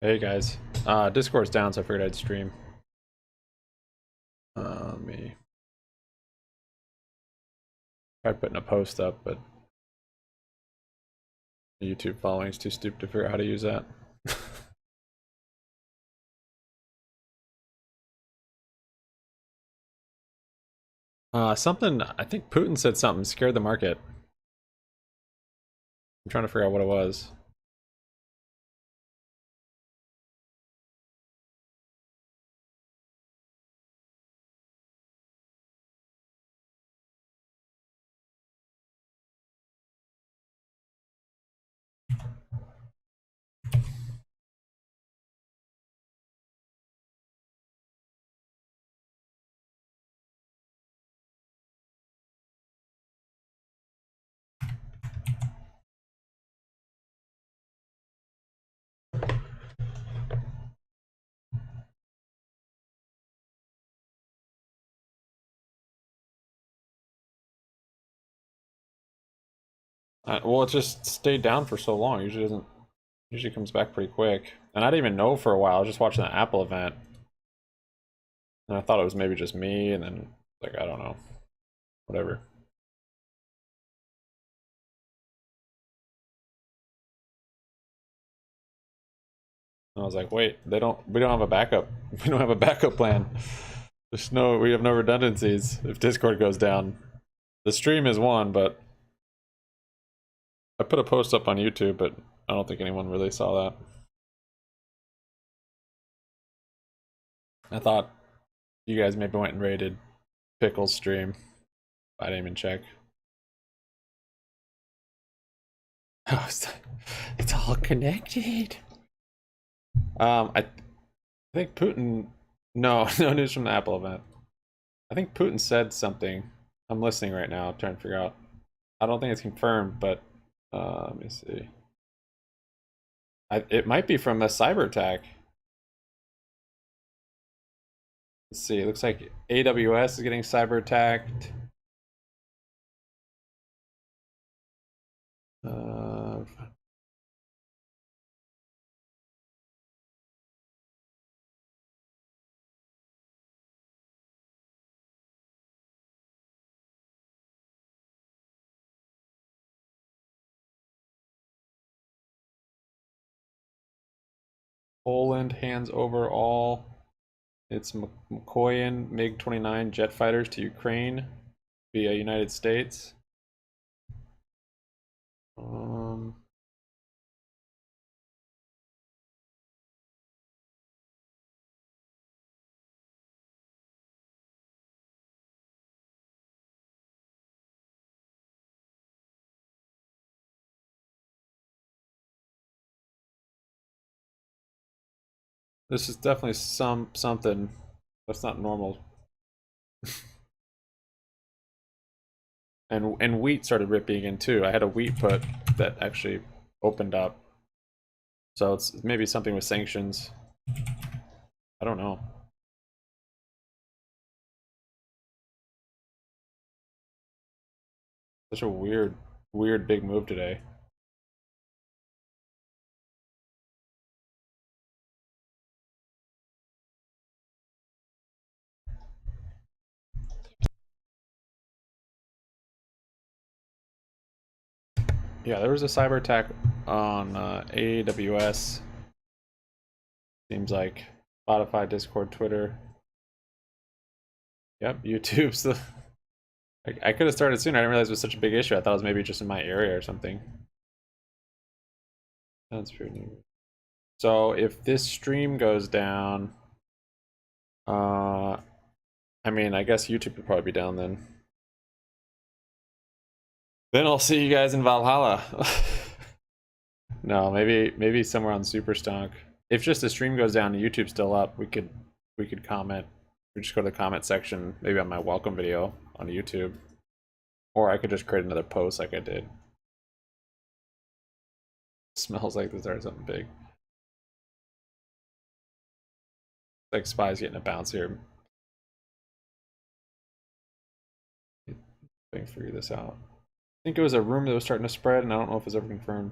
Hey guys, Discord's down, so I figured I'd stream. Let me try putting a post up, but YouTube following is too stupid to figure out how to use that. Something, I think Putin said something scared the market. I'm trying to figure out what it was. Well, it just stayed down for so long. Usually comes back pretty quick. And I didn't even know for a while. I was just watching the Apple event. And I thought it was maybe just me, and then, like, I don't know. Whatever. I was like, wait, we don't have a backup. We don't have a backup plan. We have no redundancies if Discord goes down. The stream is one, but I put a post up on YouTube, but I don't think anyone really saw that. I thought you guys maybe went and raided Pickle's stream. I didn't even check. Oh, it's all connected. I think Putin. No, no news from the Apple event. I think Putin said something. I'm listening right now, trying to figure out. I don't think it's confirmed, but let me see. It might be from a cyber attack. Let's see. It looks like AWS is getting cyber attacked. Poland hands over all its Mikoyan MiG-29 jet fighters to Ukraine via United States. This is definitely something that's not normal. And wheat started ripping again too. I had a wheat put that actually opened up. So it's maybe something with sanctions. I don't know. Such a weird big move today. Yeah, there was a cyber attack on AWS. Seems like Spotify, Discord, Twitter. Yep, YouTube's the. I could have started sooner. I didn't realize it was such a big issue. I thought it was maybe just in my area or something. That's pretty neat. So if this stream goes down, I mean, I guess YouTube would probably be down then. Then I'll see you guys in Valhalla. No, maybe somewhere on Superstonk. If just the stream goes down and YouTube's still up, we could comment. We just go to the comment section, maybe on my welcome video on YouTube. Or I could just create another post like I did. Smells like there's something big. Like Spy's getting a bounce here. I can figure this out. I think it was a rumor that was starting to spread, and I don't know if it's ever confirmed.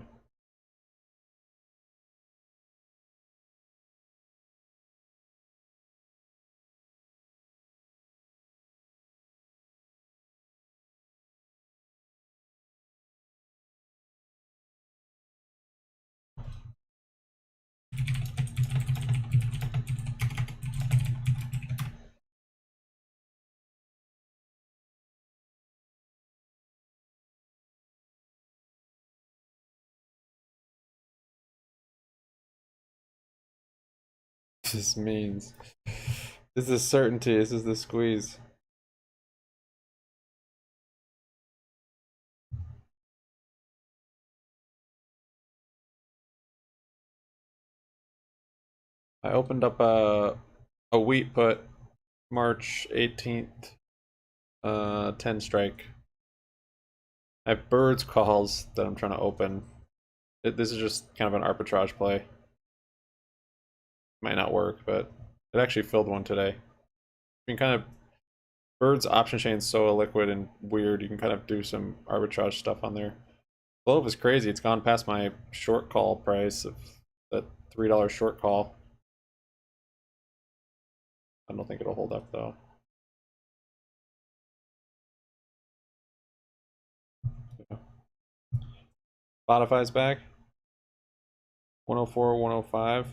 this means. This is certainty. This is the squeeze. I opened up a wheat put March 18th, 10 strike. I have birds calls that I'm trying to open. This is just kind of an arbitrage play. Might not work, but it actually filled one today. You can kind of birds option chain is so illiquid and weird. You can kind of do some arbitrage stuff on there. Globe is crazy. It's gone past my short call price of that $3 short call. I don't think it'll hold up though. Spotify's back. 104, 105.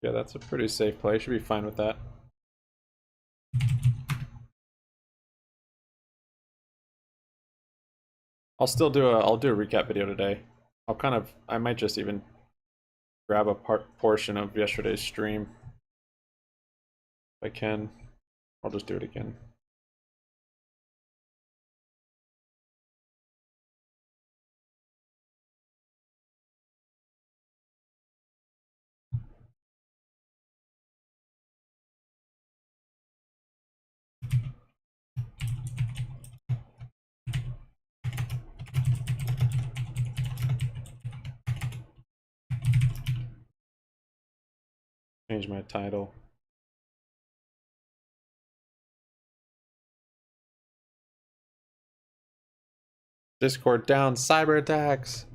Yeah, that's a pretty safe play. Should be fine with that. I'll do a recap video today. I might just even grab a portion of yesterday's stream. If I can, I'll just do it again. Change my title. Discord down, cyber attacks.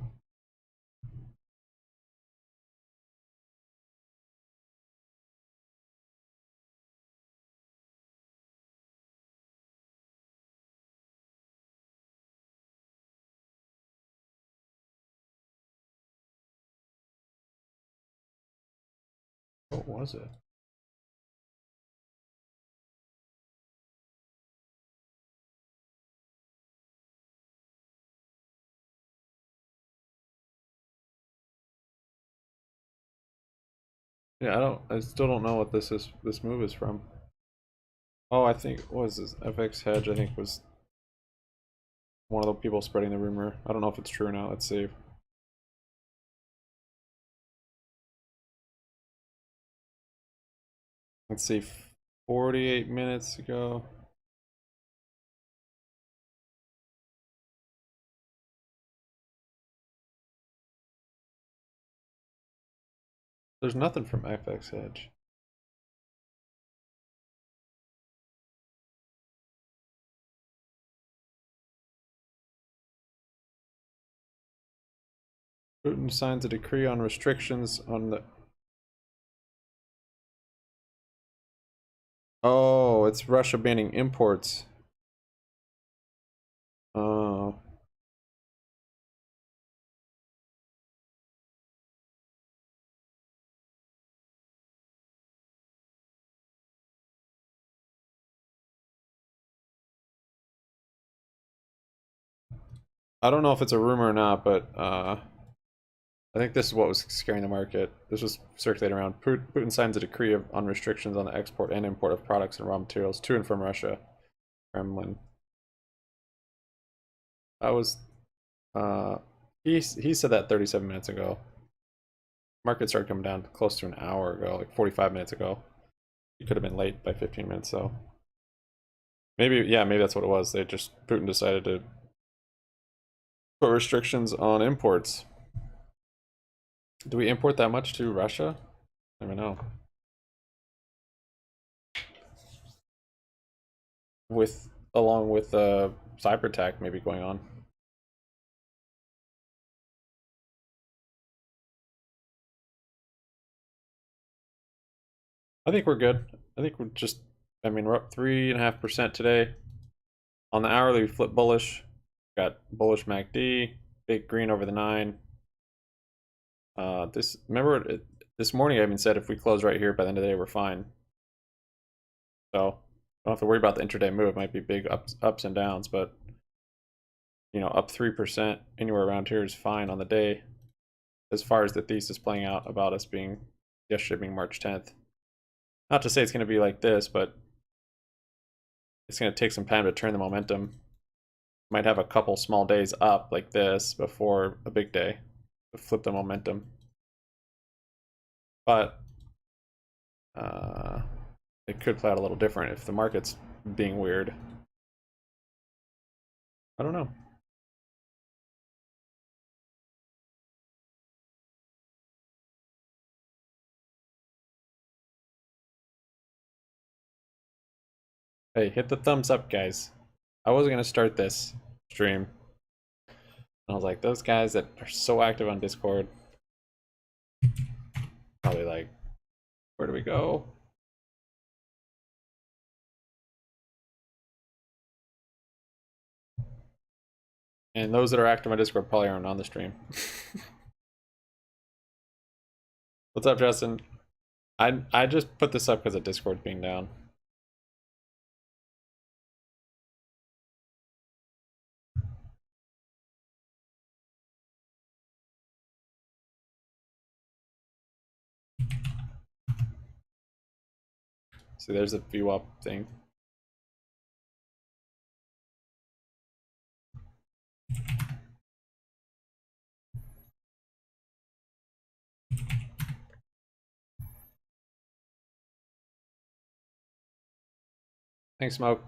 What was it? Yeah, I still don't know what this move is from. Oh, I think, what was this? FX Hedge, I think, was one of the people spreading the rumor. I don't know if it's true or not. Let's see. Let's see, 48 minutes ago. There's nothing from FX Hedge. Putin signs a decree on restrictions on the... Oh, it's Russia banning imports. Oh. I don't know if it's a rumor or not, but I think this is what was scaring the market. This was circulating around. Putin signs a decree on restrictions on the export and import of products and raw materials to and from Russia. Kremlin. That was he said that 37 minutes ago. Market started coming down close to an hour ago, like 45 minutes ago. He could have been late by 15 minutes, so maybe, yeah, maybe that's what it was. Putin decided to put restrictions on imports. Do we import that much to Russia? Never know. Along with cyber attack maybe going on. I think we're good. I think we're just, I mean, we're up 3.5% today. On the hourly, we flip bullish. Got bullish MACD, big green over the 9. This morning I even said if we close right here by the end of the day, we're fine. So don't have to worry about the intraday move. It might be big ups and downs, but you know, up 3% anywhere around here is fine on the day, as far as the thesis playing out about us being yesterday being March 10th. Not to say it's going to be like this, but it's going to take some time to turn the momentum. Might have a couple small days up like this before a big day to flip the momentum. But it could play out a little different if the market's being weird. I don't know. Hey, hit the thumbs up, guys. I wasn't going to start this stream. I was like, those guys that are so active on Discord, probably like, where do we go? And those that are active on Discord probably aren't on the stream. What's up, Justin? I just put this up because of Discord being down. See, there's a VWAP thing. Thanks, Smoke.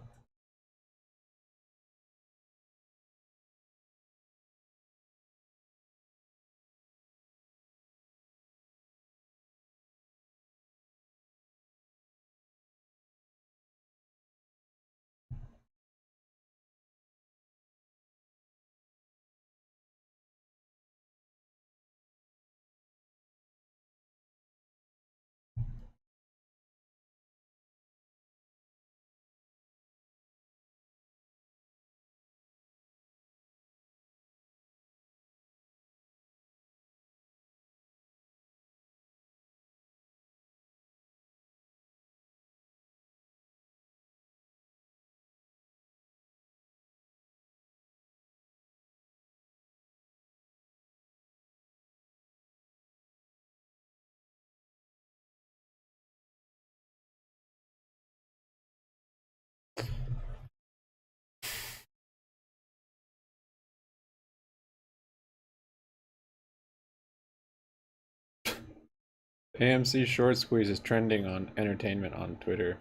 AMC short squeeze is trending on entertainment on Twitter.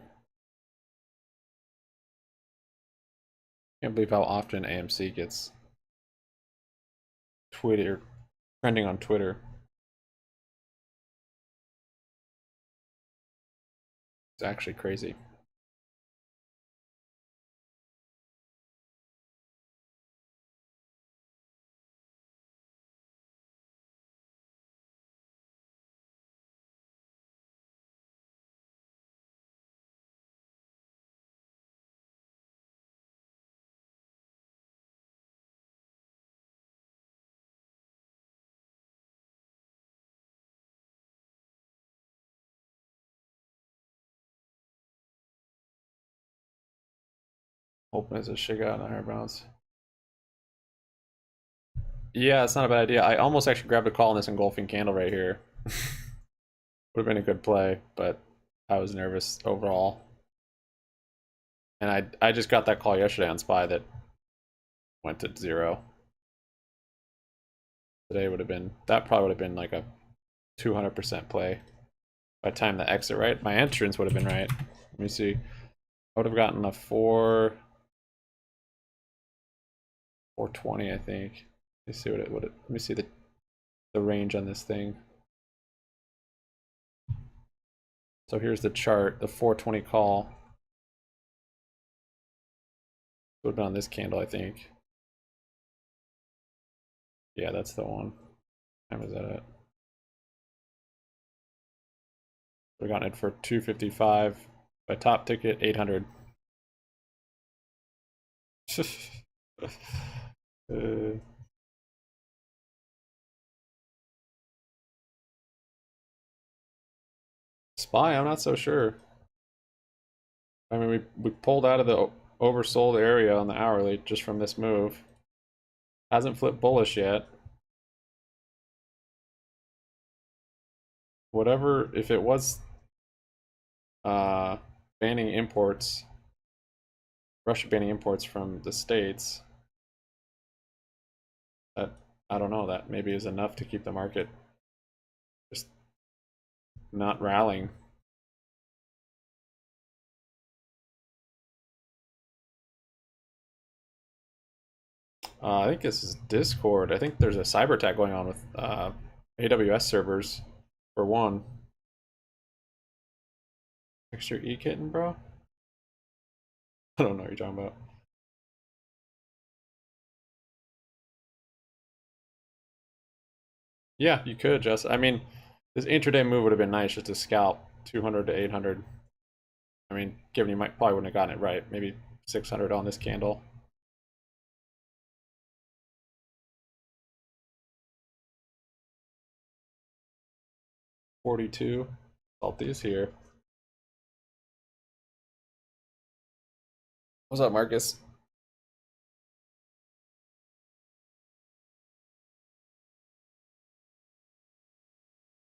Can't believe how often AMC gets Twitter trending on Twitter. It's actually crazy. Hoping it's a shake out in the higher bounce. Yeah, it's not a bad idea. I almost actually grabbed a call on this engulfing candle right here. Would have been a good play, but I was nervous overall. And I just got that call yesterday on SPY that went to 0. Today would have been, that probably would have been like a 200% play. By the time the exit, right? My entrance would have been right. Let me see. I would have gotten a 420, I think. Let me see what it would. Let me see the range on this thing. So here's the chart. The 420 call would have been on this candle, I think. Yeah, that's the one. What time is that at? We got it for 255. By top ticket 800. SPY, I'm not so sure. I mean, we pulled out of the oversold area on the hourly just from this move. Hasn't flipped bullish yet. Whatever, if it was banning imports, Russia banning imports from the States, that, I don't know, that maybe is enough to keep the market just not rallying. I think this is Discord. I think there's a cyber attack going on with AWS servers, for one. Extra e-kitten, bro? I don't know what you're talking about. Yeah, you could just. I mean, this intraday move would have been nice just to scalp 200 to 800. I mean, given you might probably wouldn't have gotten it right. Maybe 600 on this candle. $42. Salt these here. What's up, Marcus?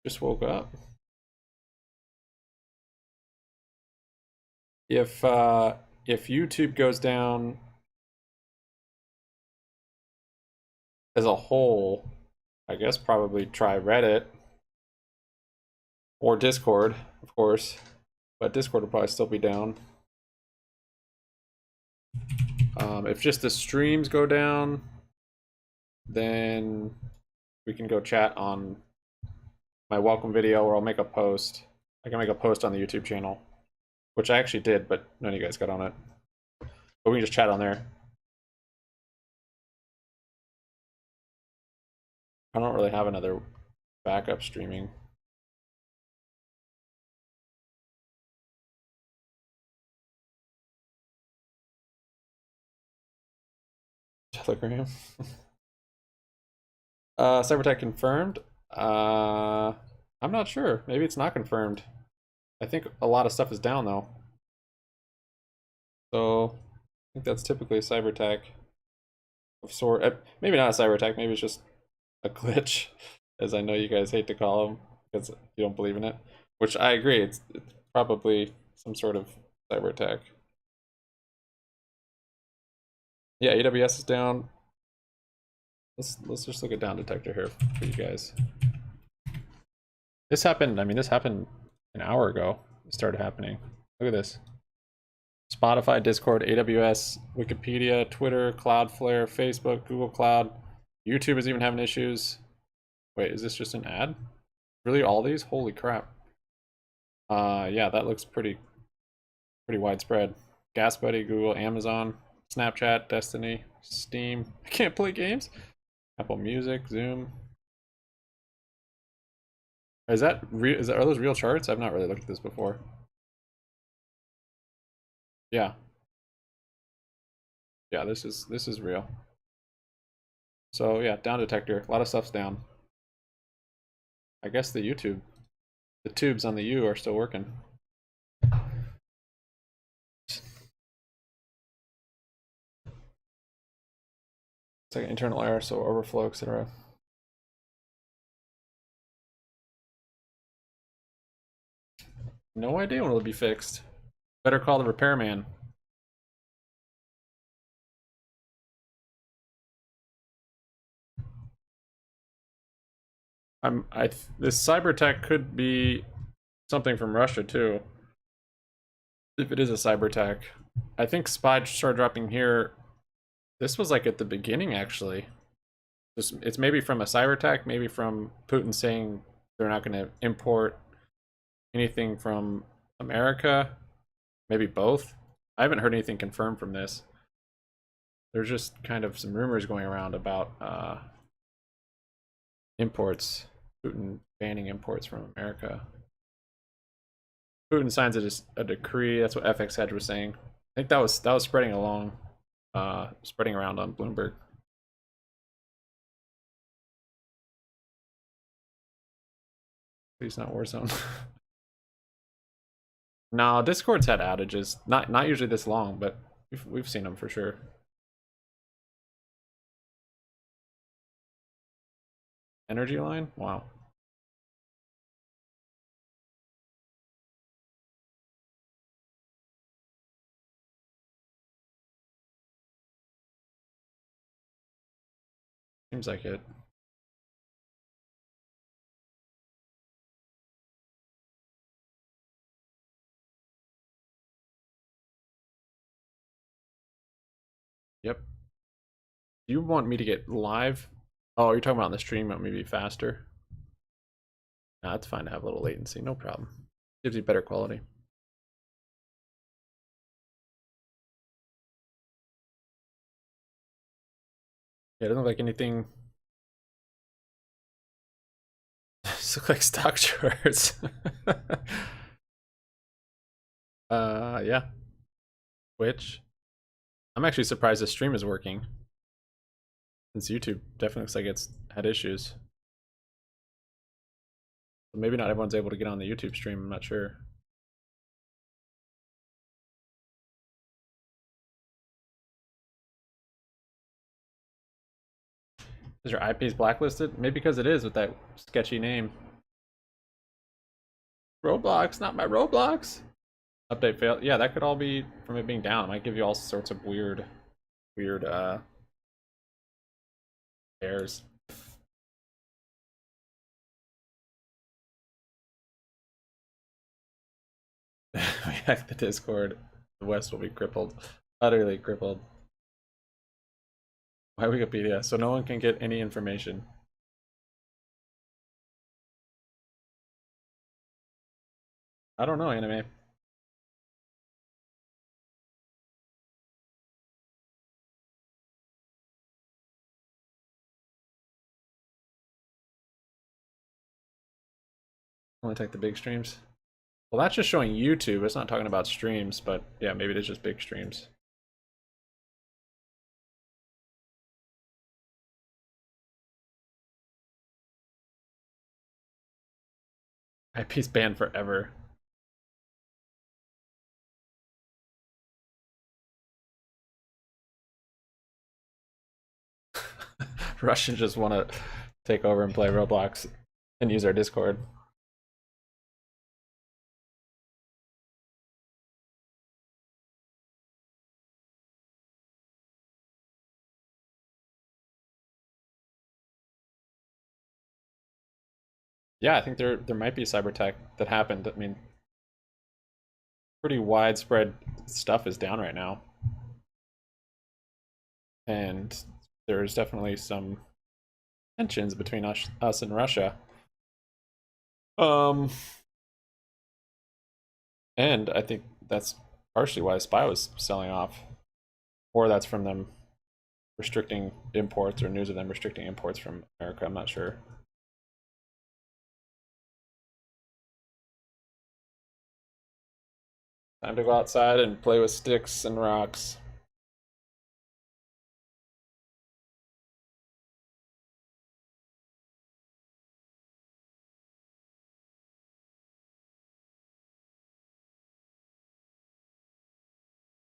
Just woke up. If YouTube goes down as a whole, I guess probably try Reddit or Discord, of course. But Discord will probably still be down. If just the streams go down, then we can go chat on my welcome video, or I'll make a post. I can make a post on the YouTube channel, which I actually did, but none of you guys got on it. But we can just chat on there. I don't really have another backup streaming. Telegram. Cyber attack confirmed. I'm not sure. Maybe it's not confirmed. I think a lot of stuff is down though. So I think that's typically a cyber attack of sort. Maybe not a cyber attack. Maybe it's just a glitch, as I know you guys hate to call them because you don't believe in it. Which I agree. It's probably some sort of cyber attack. Yeah, AWS is down. Let's just look at down detector here for you guys. This happened. I mean, this happened an hour ago. It started happening. Look at this. Spotify, Discord, AWS, Wikipedia, Twitter, Cloudflare, Facebook, Google Cloud. YouTube is even having issues. Wait, is this just an ad? Really, all these? Holy crap. Yeah, that looks pretty widespread. GasBuddy, Google, Amazon, Snapchat, Destiny, Steam. I can't play games. Apple Music, Zoom. Is that real? Are those real charts? I've not really looked at this before. Yeah. Yeah, this is real. So yeah, down detector. A lot of stuff's down. I guess the tubes on the U are still working. It's like an internal error, so overflow, etc. No idea when it'll be fixed. Better call the repairman. This cyber attack could be something from Russia too. If it is a cyber attack, I think SPY started dropping here. This was like at the beginning actually. It's maybe from a cyber attack, maybe from Putin saying they're not going to import anything from America, maybe both. I haven't heard anything confirmed from this. There's just kind of some rumors going around about imports, Putin banning imports from America. Putin signs a decree. That's what FX Hedge was saying. I think that was spreading along, spreading around on Bloomberg. Please not Warzone. No, Discord's had outages. Not usually this long, but we've seen them for sure. Energy line? Wow. Seems like it. Yep. Do you want me to get live? Oh, you're talking about on the stream, maybe faster? Nah, it's fine to have a little latency, no problem. Gives you better quality. Yeah, it doesn't look like anything. Just look like stock charts. Yeah. Twitch. I'm actually surprised the stream is working. Since YouTube definitely looks like it's had issues. But maybe not everyone's able to get on the YouTube stream, I'm not sure. Is your IPs blacklisted? Maybe because it is with that sketchy name. Roblox, not my Roblox. Update failed. Yeah, that could all be from it being down. It might give you all sorts of weird errors. We hack the Discord. The West will be crippled. Utterly crippled. Why Wikipedia? So no one can get any information. I don't know, anime. Only take the big streams. Well, that's just showing YouTube. It's not talking about streams, but yeah, maybe it is just big streams. IP's banned forever. Russians just want to take over and play Roblox and use our Discord. Yeah, I think there might be cyber attack that happened. I mean, pretty widespread stuff is down right now, and there's definitely some tensions between us and Russia. Um, and I think that's partially why SPY was selling off, or that's from them restricting imports or news of them restricting imports from America. I'm not sure. Time to go outside and play with sticks and rocks.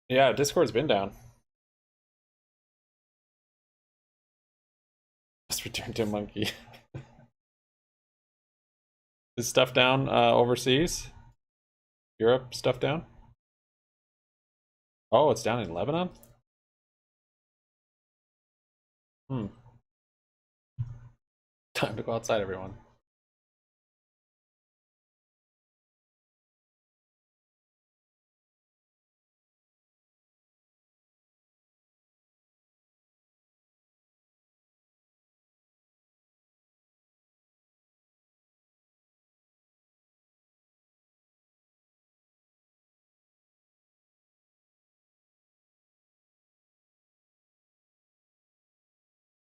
Yeah, Discord's been down. Just returned to a monkey. Is stuff down overseas? Europe, stuff down? Oh, it's down in Lebanon? Hmm. Time to go outside, everyone.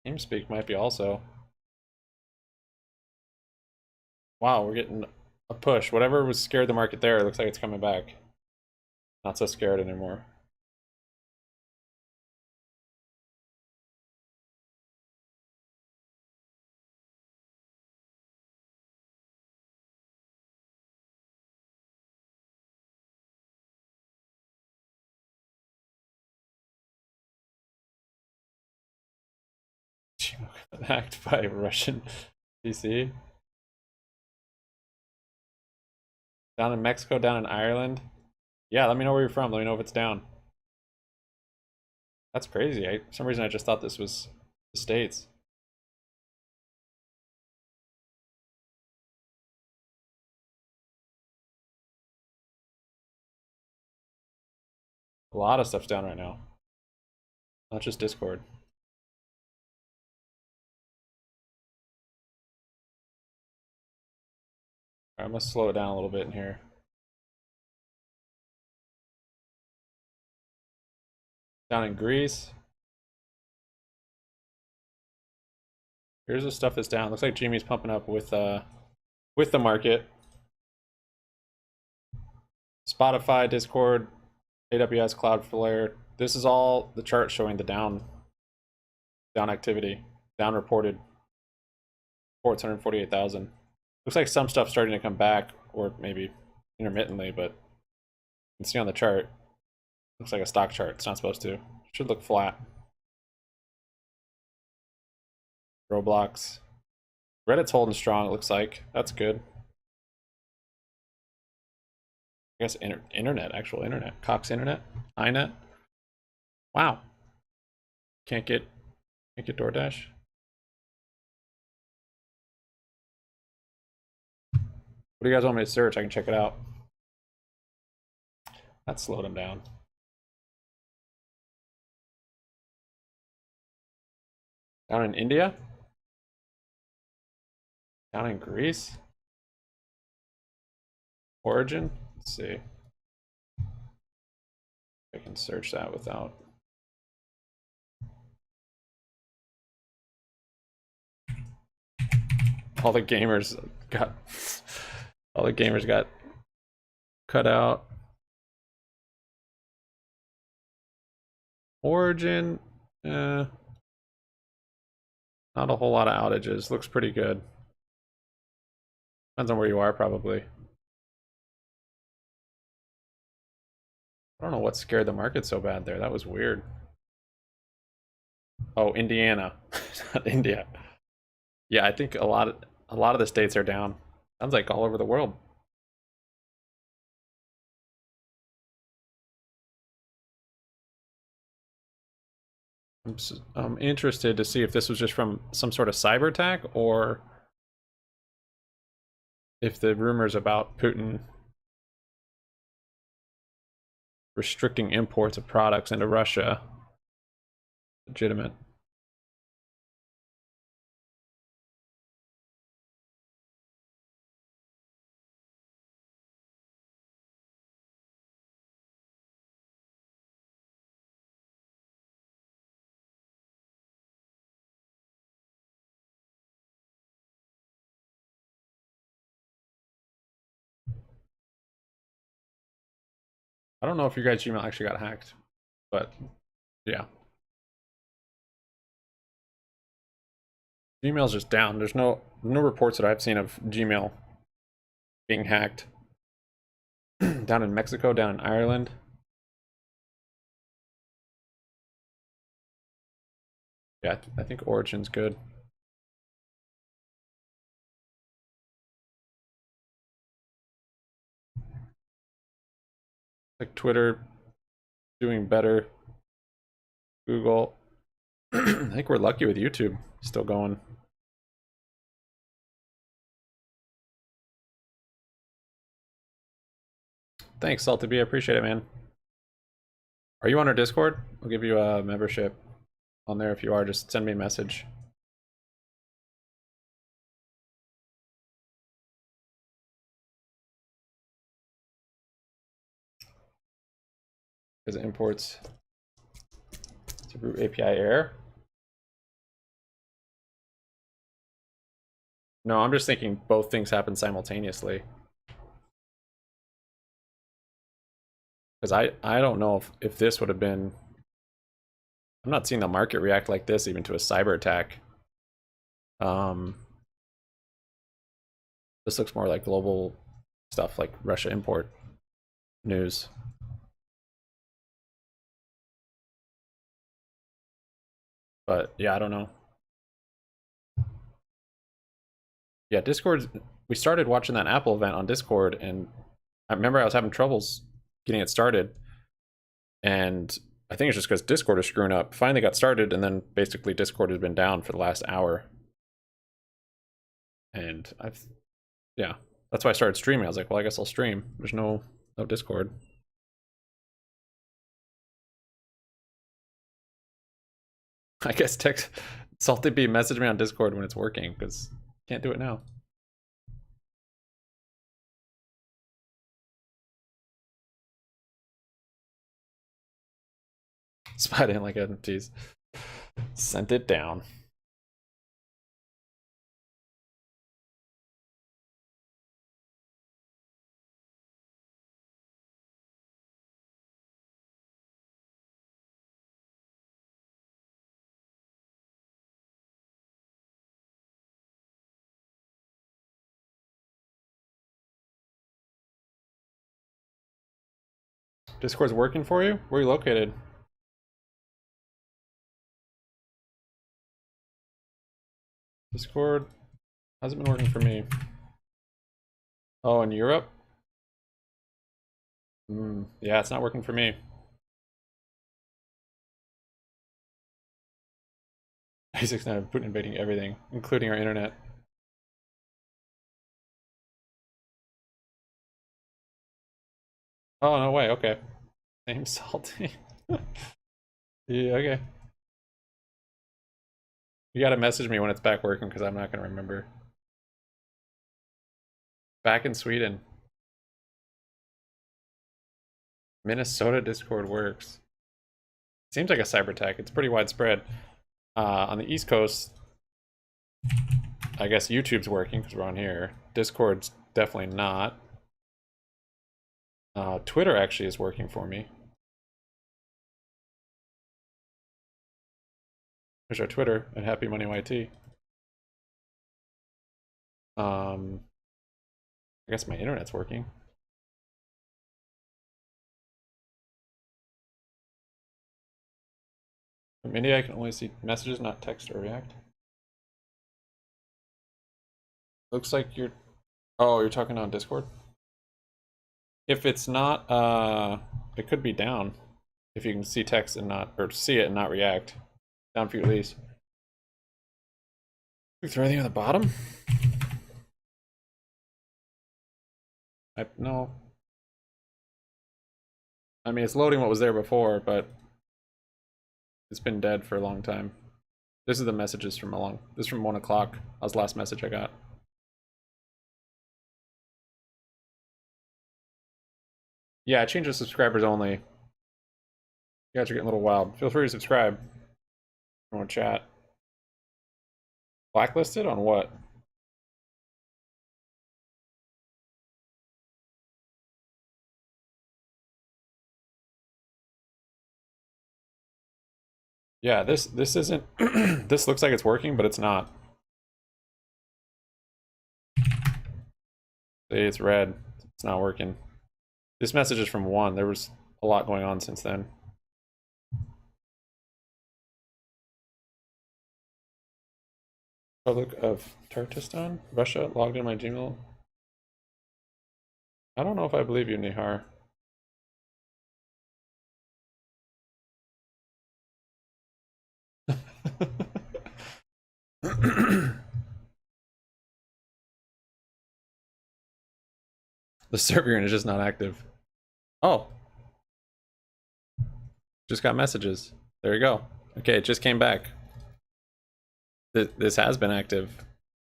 TeamSpeak might be also. Wow, we're getting a push. Whatever was scared the market there, it looks like it's coming back. Not so scared anymore. Hacked by Russian PC. Down in Mexico, down in Ireland. Yeah, let me know where you're from. Let me know if it's down. That's crazy. For some reason I just thought this was the States. A lot of stuff's down right now. Not just Discord. Alright, I'm gonna slow it down a little bit in here. Down in Greece. Here's the stuff that's down. Looks like GME's pumping up with the market. Spotify, Discord, AWS, Cloudflare. This is all the chart showing the down activity, down reported. 448,000. Looks like some stuff starting to come back, or maybe intermittently, but you can see on the chart. Looks like a stock chart. It's not supposed to. It should look flat. Roblox. Reddit's holding strong, it looks like. That's good. I guess internet, actual internet. Cox Internet, iNet. Wow. Can't get DoorDash. What do you guys want me to search? I can check it out. That slowed him down. Down in India? Down in Greece? Origin? Let's see. I can search that without. All the gamers got cut out. Origin, not a whole lot of outages. Looks pretty good. Depends on where you are, probably. I don't know what scared the market so bad there. That was weird. Oh, Indiana, not India. Yeah, I think a lot of the states are down. Sounds like all over the world. I'm interested to see if this was just from some sort of cyber attack, or if the rumors about Putin restricting imports of products into Russia legitimate. I don't know if your guys' Gmail actually got hacked, but yeah. Gmail's just down. There's no reports that I've seen of Gmail being hacked. Down in Mexico, down in Ireland. Yeah, I think Origin's good. Like Twitter doing better. Google. I think we're lucky with YouTube still going. Thanks, Salty B. I appreciate it, man. Are you on our Discord? I'll give you a membership on there if you are. Just send me a message. Because it imports to root API error. No, I'm just thinking both things happen simultaneously. Because I don't know if this would have been. I'm not seeing the market react like this even to a cyber attack. This looks more like global stuff, like Russia import news. But yeah, I don't know. Yeah, Discord. We started watching that Apple event on Discord, and I remember I was having troubles getting it started, and I think it's just because Discord is screwing up. Finally got started, and then basically Discord has been down for the last hour. And yeah, that's why I started streaming. I was like, well, I guess I'll stream. There's no Discord. I guess text Salty B message me on Discord when it's working, because can't do it now. Spy didn't like it. Jeez. Sent it down. Discord's working for you? Where are you located? Discord hasn't been working for me. Oh, in Europe? Yeah, it's not working for me. Basics now, Putin invading everything, including our internet. Oh, no way, okay. Name Salty. Yeah, okay. You gotta message me when it's back working, because I'm not gonna remember. Back in Sweden. Minnesota Discord works. Seems like a cyber attack. It's pretty widespread. On the East Coast, I guess YouTube's working because we're on here. Discord's definitely not. Twitter actually is working for me. There's our Twitter at Happy Money YT. I guess my internet's working. From India, I can only see messages, not text or React. Looks like you're... Oh, you're talking on Discord? If it's not, it could be down. If you can see text and not, or see it and not react. Down for you at least. We throw anything on the bottom? No. I mean, it's loading what was there before, but it's been dead for a long time. This is the messages from this is from 1 o'clock. That was the last message I got. Yeah, I changed the subscribers only. You guys are getting a little wild. Feel free to subscribe. I want to chat. Blacklisted on what? Yeah, this isn't this looks like it's working, but it's not. See, it's red. It's not working. This message is from 1. There was a lot going on since then. Republic of Turkestan? Russia logged in my Gmail. I don't know if I believe you, Nihar. The server unit is just not active. Oh. Just got messages. There you go. Okay, it just came back. This has been active.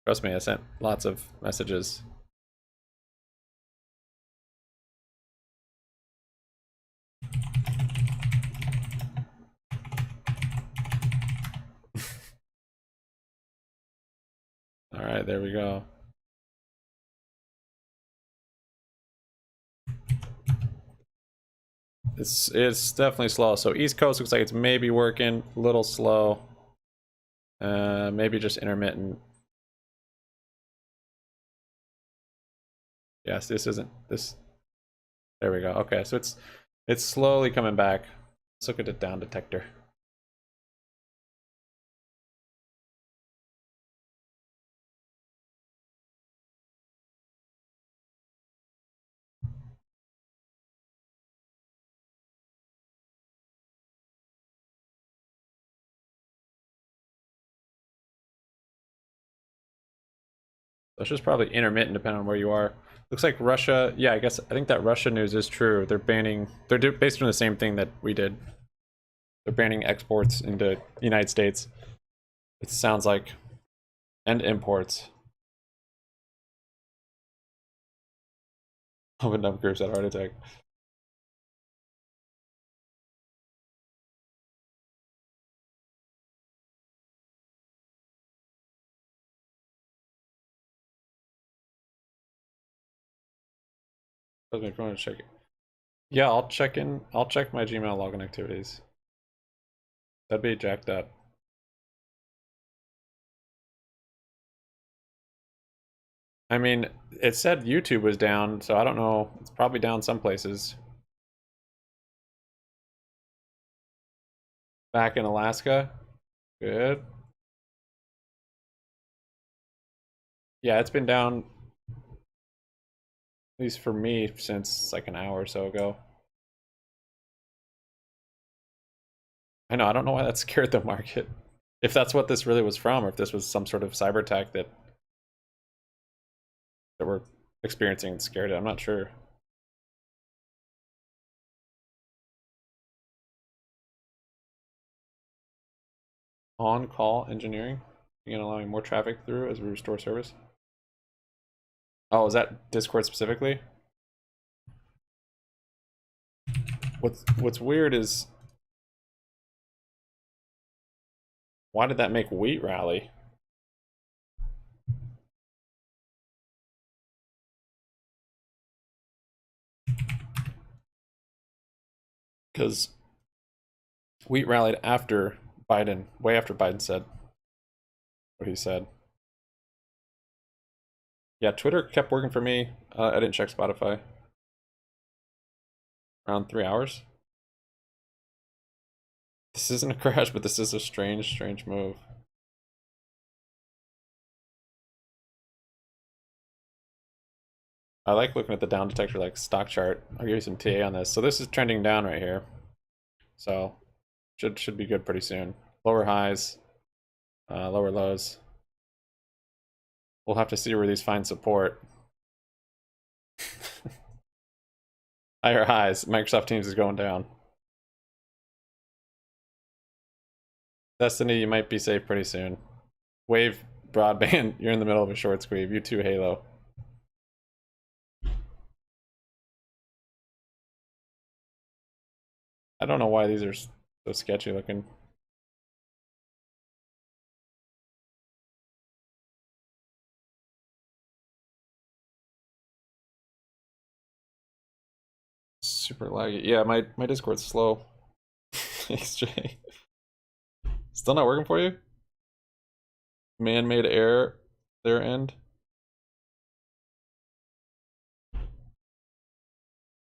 Trust me, I sent lots of messages. All right, there we go. It's definitely slow. So East Coast looks like it's maybe working, a little slow. Maybe just intermittent. Yes, this isn't this. There we go. Okay, so it's slowly coming back. Let's look at the down detector. That's just probably intermittent depending on where you are. Looks like Russia, yeah, I think that Russia news is true. They're basically doing the same thing that we did. They're banning exports into the United States. It sounds like, and imports. Open up groups at heart attack. I was going to check it. Yeah, I'll check in. I'll check my Gmail login activities. That'd be jacked up. I mean, it said YouTube was down, so I don't know. It's probably down some places. Back in Alaska. Good. Yeah, it's been down, at least for me, since like an hour or so ago. I know, I don't know why that scared the market. If that's what this really was from, or if this was some sort of cyber attack that we're experiencing and scared it, I'm not sure. On-call engineering? Begin allowing more traffic through as we restore service? Oh, is that Discord specifically? What's weird is, why did that make wheat rally? Because wheat rallied after Biden, way after Biden said what he said. Yeah, Twitter kept working for me. I didn't check Spotify. Around 3 hours. This isn't a crash, but this is a strange move. I like looking at the down detector like stock chart. I'll give you some TA on this. So this is trending down right here. So should be good pretty soon. Lower highs, lower lows. We'll have to see where these find support. Higher highs. Microsoft Teams is going down. Destiny, you might be safe pretty soon. Wave broadband, you're in the middle of a short squeeze. You too, Halo. I don't know why these are so sketchy looking. Super laggy. Yeah, my Discord's slow. XJ. Still not working for you? Man-made error their end.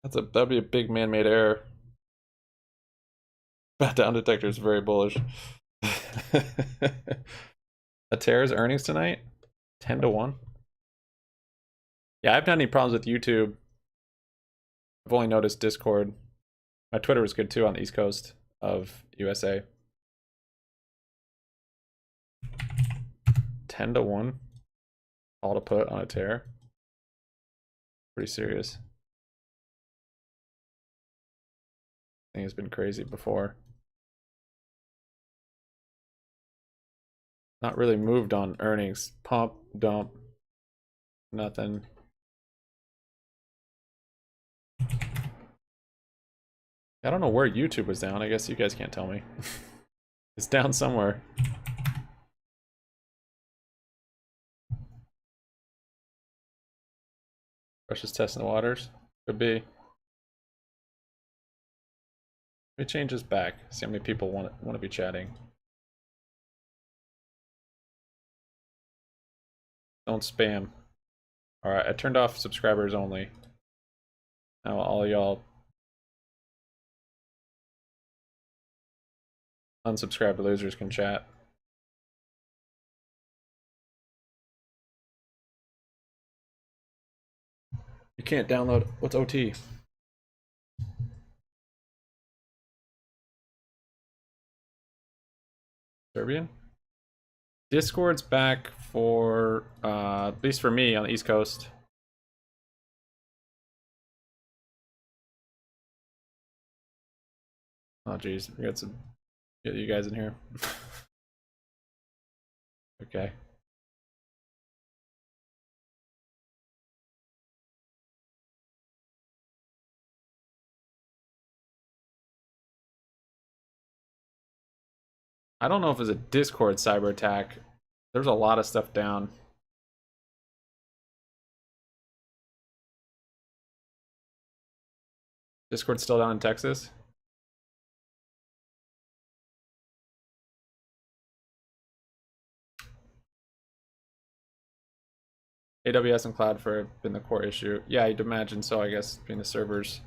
That'd be a big man-made error. Bat down detector is very bullish. Aterra's earnings tonight? 10-1. Yeah, I haven't had any problems with YouTube. I've only noticed Discord. My Twitter was good too on the East Coast of USA. 10-1. All to put on a tear. Pretty serious. I think it's been crazy before. Not really moved on earnings. Pump, dump, nothing. I don't know where YouTube was down. I guess you guys can't tell me. It's down somewhere. Russia's testing the waters. Could be. Let me change this back. See how many people want to be chatting. Don't spam. Alright, I turned off subscribers only. Now all y'all unsubscribed losers can chat. You can't download. What's OT? Serbian? Discord's back for at least for me on the East Coast. Oh geez, we got some get you guys in here. Okay. I don't know if it's a Discord cyber attack. There's a lot of stuff down. Discord's still down in Texas. AWS and Cloudflare have been the core issue. Yeah, I'd imagine so, I guess, between the servers.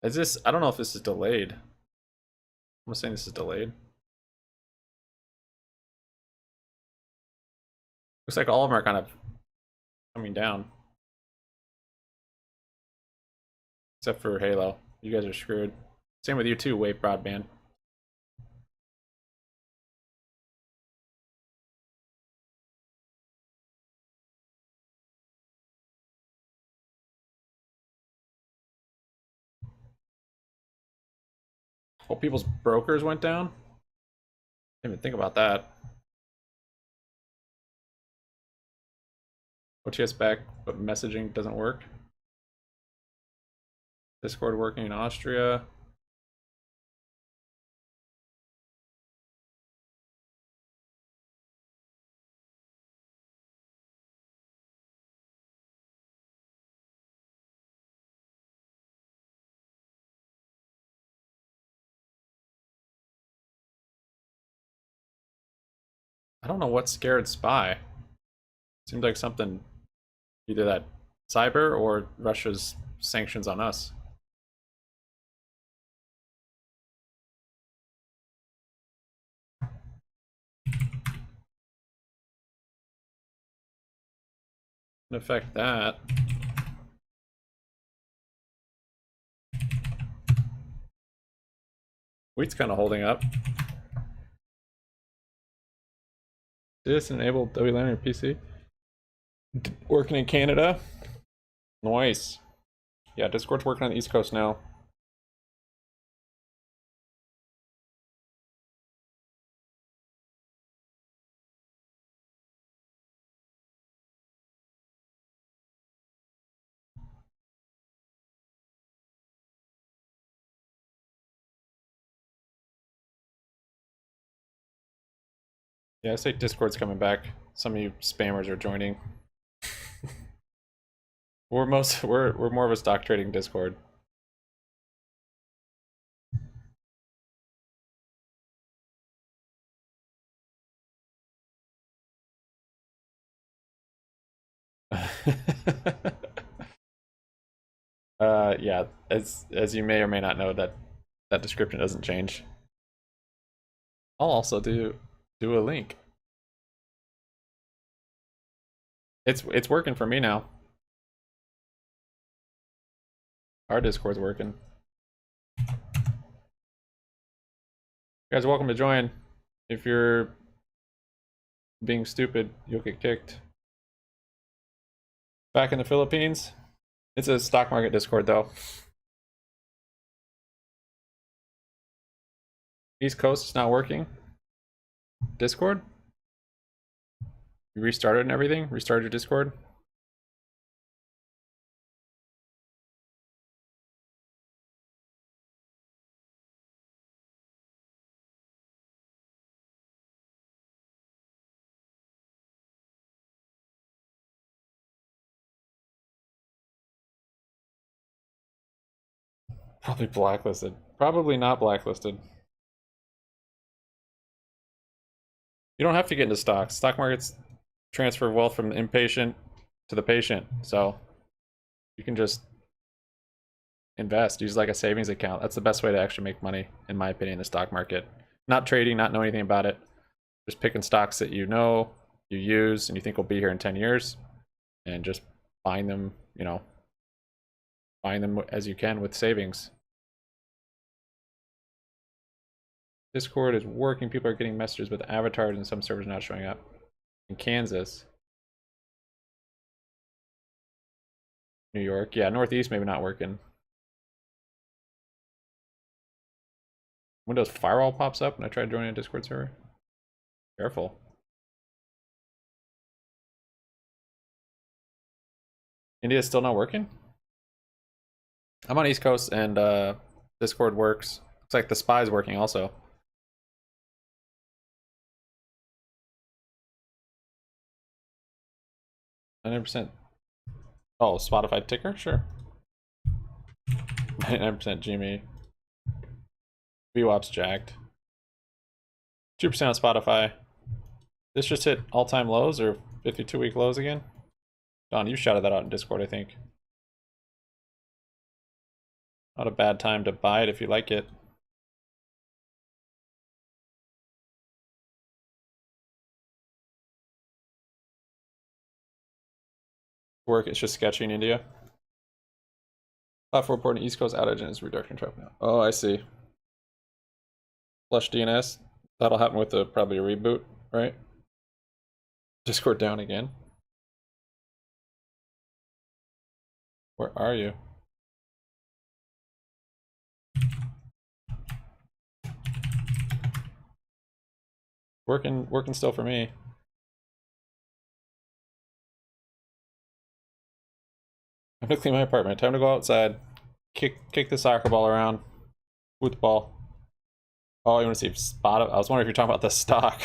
Is this, I don't know if this is delayed. I'm saying this is delayed. Looks like all of them are kind of coming down. Except for Halo. You guys are screwed. Same with you too, Wave Broadband. Oh, people's brokers went down? Didn't even think about that. OTS back, but messaging doesn't work. Discord working in Austria. I don't know what scared Spy. Seemed like something, either that cyber or Russia's sanctions on us. Can affect that. Wheat's kind of holding up. Did this enable WLAN on your PC? Working in Canada? Nice. Yeah, Discord's working on the East Coast now. Yeah, I say Discord's coming back. Some of you spammers are joining. we're more of a stock trading Discord. Yeah, as you may or may not know, that description doesn't change. I'll also do a link. It's working for me now. Our Discord's working. You guys are welcome to join. If you're being stupid, you'll get kicked. Back in the Philippines. It's a stock market Discord though. East Coast is not working. Discord? You restarted and everything? Restarted your Discord? Probably blacklisted. Probably not blacklisted. You don't have to get into stocks. Stock markets transfer wealth from the impatient to the patient. So you can just invest, use like a savings account. That's the best way to actually make money, in my opinion, in the stock market. Not trading, not know anything about it. Just picking stocks that you know, you use, and you think will be here in 10 years, and just buying them, you know, buying them as you can with savings. Discord is working. People are getting messages with avatars and some servers not showing up. In Kansas. New York. Yeah, Northeast maybe not working. Windows firewall pops up when I try joining a Discord server. Careful. India's still not working? I'm on East Coast and Discord works. Looks like the spy's working also. %. Oh, Spotify ticker? Sure. 99% GME. VWAP's jacked. 2% on Spotify. This just hit all-time lows or 52-week lows again? Don, you shouted that out in Discord, I think. Not a bad time to buy it if you like it. Work, it's just sketchy in India. Platform reporting East Coast outage and is redirecting traffic now. Oh, I see. Flush DNS. That'll happen with probably a reboot, right? Discord down again. Where are you? Working still for me. I'm gonna clean my apartment. Time to go outside. Kick the soccer ball around. Football. Oh, you want to see spot? I was wondering if you're talking about the stock.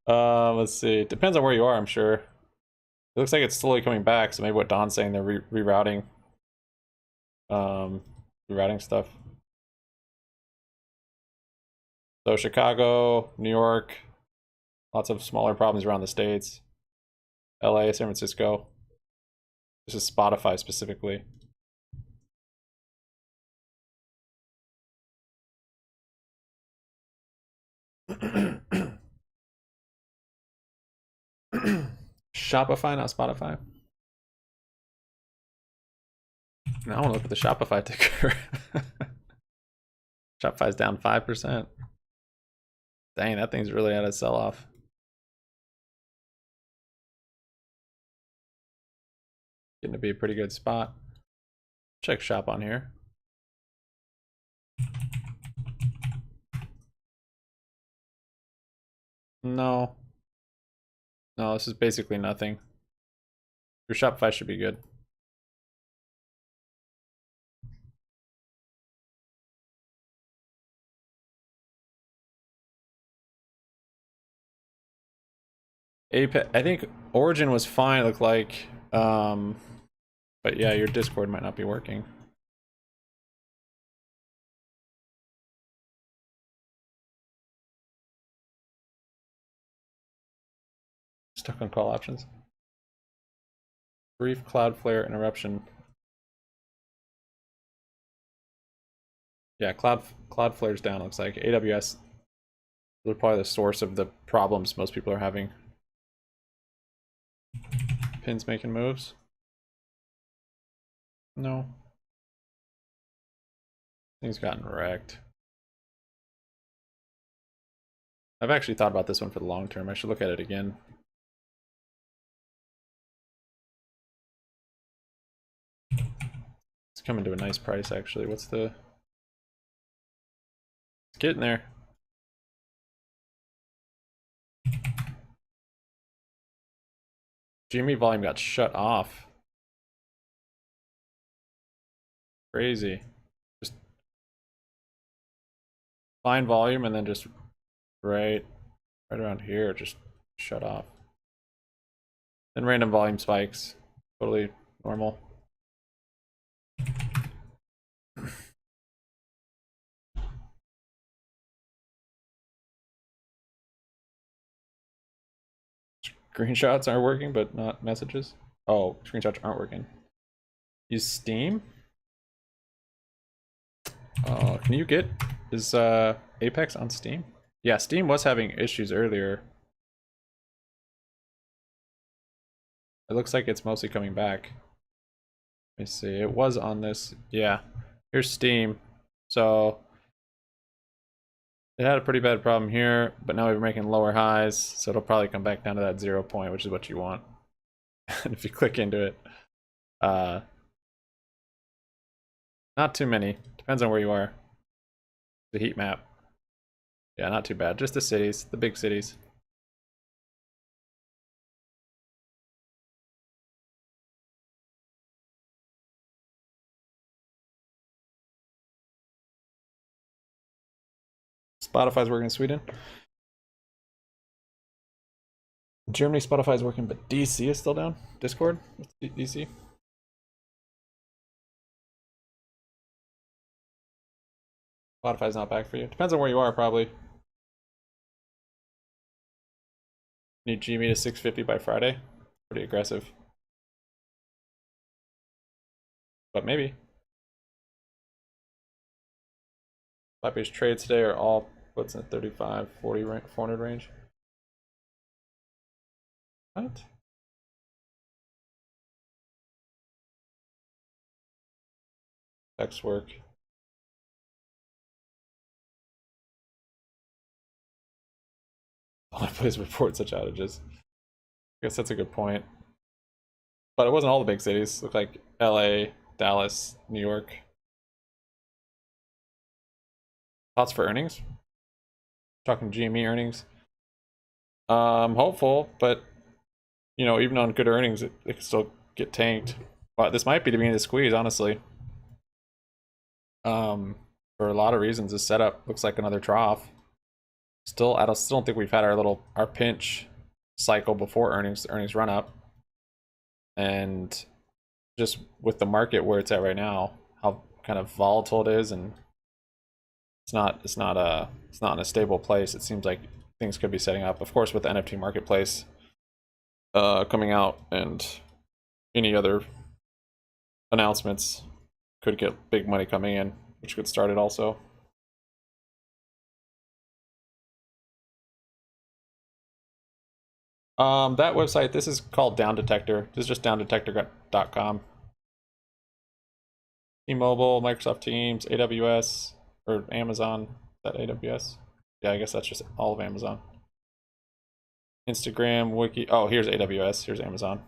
Let's see. Depends on where you are, I'm sure. It looks like it's slowly coming back, so maybe what Don's saying, they're rerouting. Rerouting stuff. So Chicago, New York, lots of smaller problems around the states. LA, San Francisco. This is Spotify specifically. Shopify, not Spotify. Now I want to look at the Shopify ticker. Shopify's down 5%. Dang, that thing's really at a sell-off. Getting to be a pretty good spot. Check shop on here. No. No, this is basically nothing. Your Shopify should be good. Apex, I think Origin was fine, it looked like. But yeah, your Discord might not be working. Stuck on call options. Brief Cloudflare interruption. Yeah, Cloudflare's down, looks like. AWS is probably the source of the problems most people are having. Pin's making moves. No. Things gotten wrecked. I've actually thought about this one for the long term. I should look at it again. It's coming to a nice price, actually. What's the... It's getting there. GME volume got shut off. Crazy. Just fine volume and then just right around here, just shut off. Then random volume spikes. Totally normal. Screenshots are working, but not messages. Oh, screenshots aren't working. Use Steam? Oh, can you get... Is Apex on Steam? Yeah, Steam was having issues earlier. It looks like it's mostly coming back. Let me see. It was on this. Yeah. Here's Steam. So It had a pretty bad problem here, but now we're making lower highs, so it'll probably come back down to that 0 point, which is what you want. And if you click into it, not too many. Depends on where you are. The heat map. Yeah, not too bad. Just the cities, the big cities. Spotify's working in Sweden. Germany, Spotify's working, but DC is still down. Discord, DC. Spotify's not back for you. Depends on where you are, probably. Need GME to 650 by Friday. Pretty aggressive. But maybe. Flat-page trades today are all puts in the 35, 40, 400 range. What? Text work. All I put is report such outages. I guess that's a good point. But it wasn't all the big cities. It looked like LA, Dallas, New York. Thoughts for earnings? Talking GME earnings. Hopeful, but you know, even on good earnings, it can still get tanked. But this might be the beginning of the squeeze, honestly. For a lot of reasons, this setup looks like another trough. Still, I still don't think we've had our pinch cycle before earnings run up, and just with the market where it's at right now, how kind of volatile it is, and it's not in a stable place. It seems like things could be setting up. Of course, with the NFT marketplace coming out and any other announcements, could get big money coming in, which could start it also. That website, this is called Down Detector. This is just downdetector.com. T-Mobile, Microsoft Teams, AWS, or Amazon. Is that AWS? Yeah, I guess that's just all of Amazon. Instagram, Wiki. Oh, here's AWS. Here's Amazon.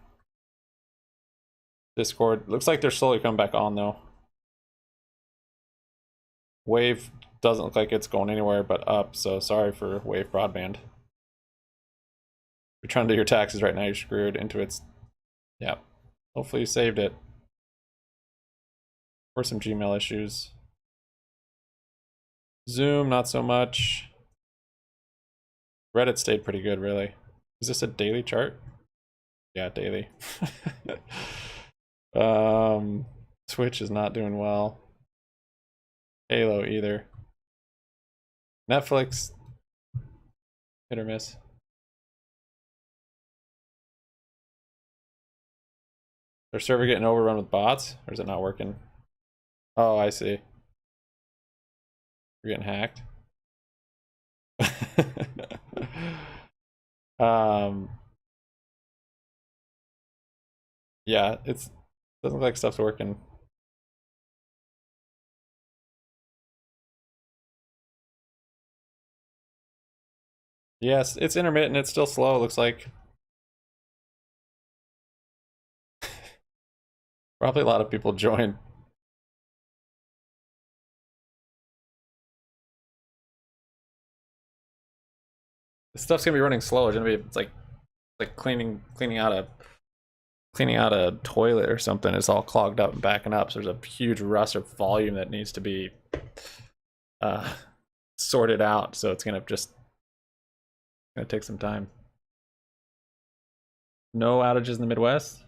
Discord. Looks like they're slowly coming back on, though. Wave doesn't look like it's going anywhere but up, so sorry for Wave Broadband. You're trying to do your taxes right now, you're screwed. Into its, yeah. Hopefully you saved it. Or some Gmail issues. Zoom, not so much. Reddit stayed pretty good, really. Is this a daily chart? Yeah, daily. Twitch is not doing well. Halo either. Netflix, hit or miss. Their server getting overrun with bots, or is it not working? Oh, I see. We're getting hacked. Yeah, it doesn't look like stuff's working. Yes, it's intermittent. It's still slow. It looks like. Probably a lot of people joined. This stuff's gonna be running slow. It's like cleaning out a toilet or something. It's all clogged up and backing up. So there's a huge rush of volume that needs to be sorted out. So it's gonna take some time. No outages in the Midwest.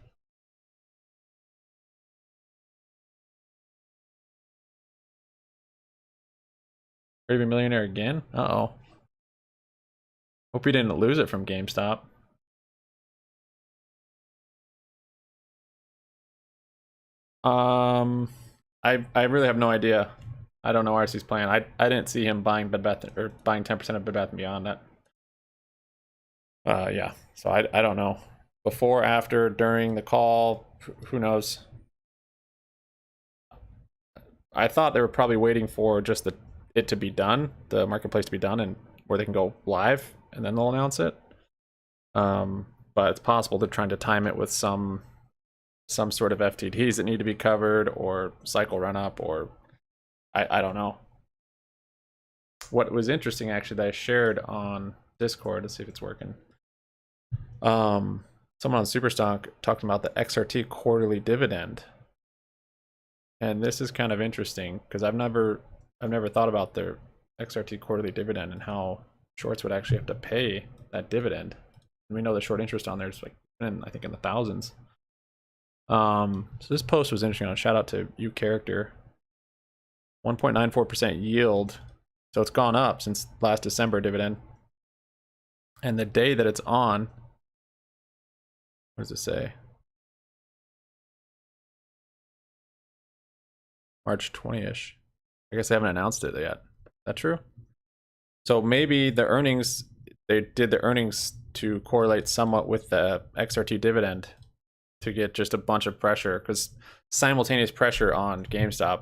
Raven Millionaire again? Uh-oh. Hope you didn't lose it from GameStop. I really have no idea. I don't know RC's plan. I didn't see him buying Bed Bath or buying 10% of Bed Bath & Beyond that. Yeah. So I don't know. Before, after, during the call, who knows? I thought they were probably waiting for just the it to be done, the marketplace to be done, and where they can go live, and then they'll announce it. But it's possible they're trying to time it with some sort of FTDs that need to be covered, or cycle run up, or I don't know. What was interesting actually that I shared on Discord, let's see if it's working. Someone on Superstock talking about the XRT quarterly dividend. And this is kind of interesting because I've never thought about their XRT quarterly dividend and how shorts would actually have to pay that dividend. And we know the short interest on there is like I think in the thousands. So this post was interesting. Shout out to you character. 1.94% yield. So it's gone up since last December dividend. And the day that it's on, what does it say? March 20-ish. I guess they haven't announced it yet. Is that true? So maybe the earnings, they did the earnings to correlate somewhat with the XRT dividend to get just a bunch of pressure, because simultaneous pressure on GameStop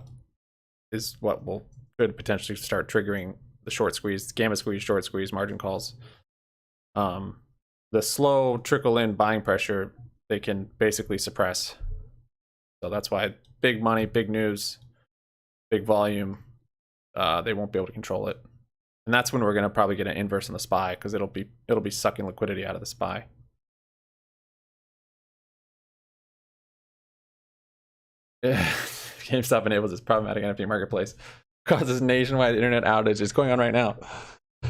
is what could potentially start triggering the short squeeze, gamma squeeze, short squeeze, margin calls. The slow trickle in buying pressure, they can basically suppress. So that's why big money, big news, big volume, they won't be able to control it. And that's when we're going to probably get an inverse on the SPY, because it'll be sucking liquidity out of the SPY. GameStop enables its problematic NFT marketplace, causes nationwide internet outages going on right now.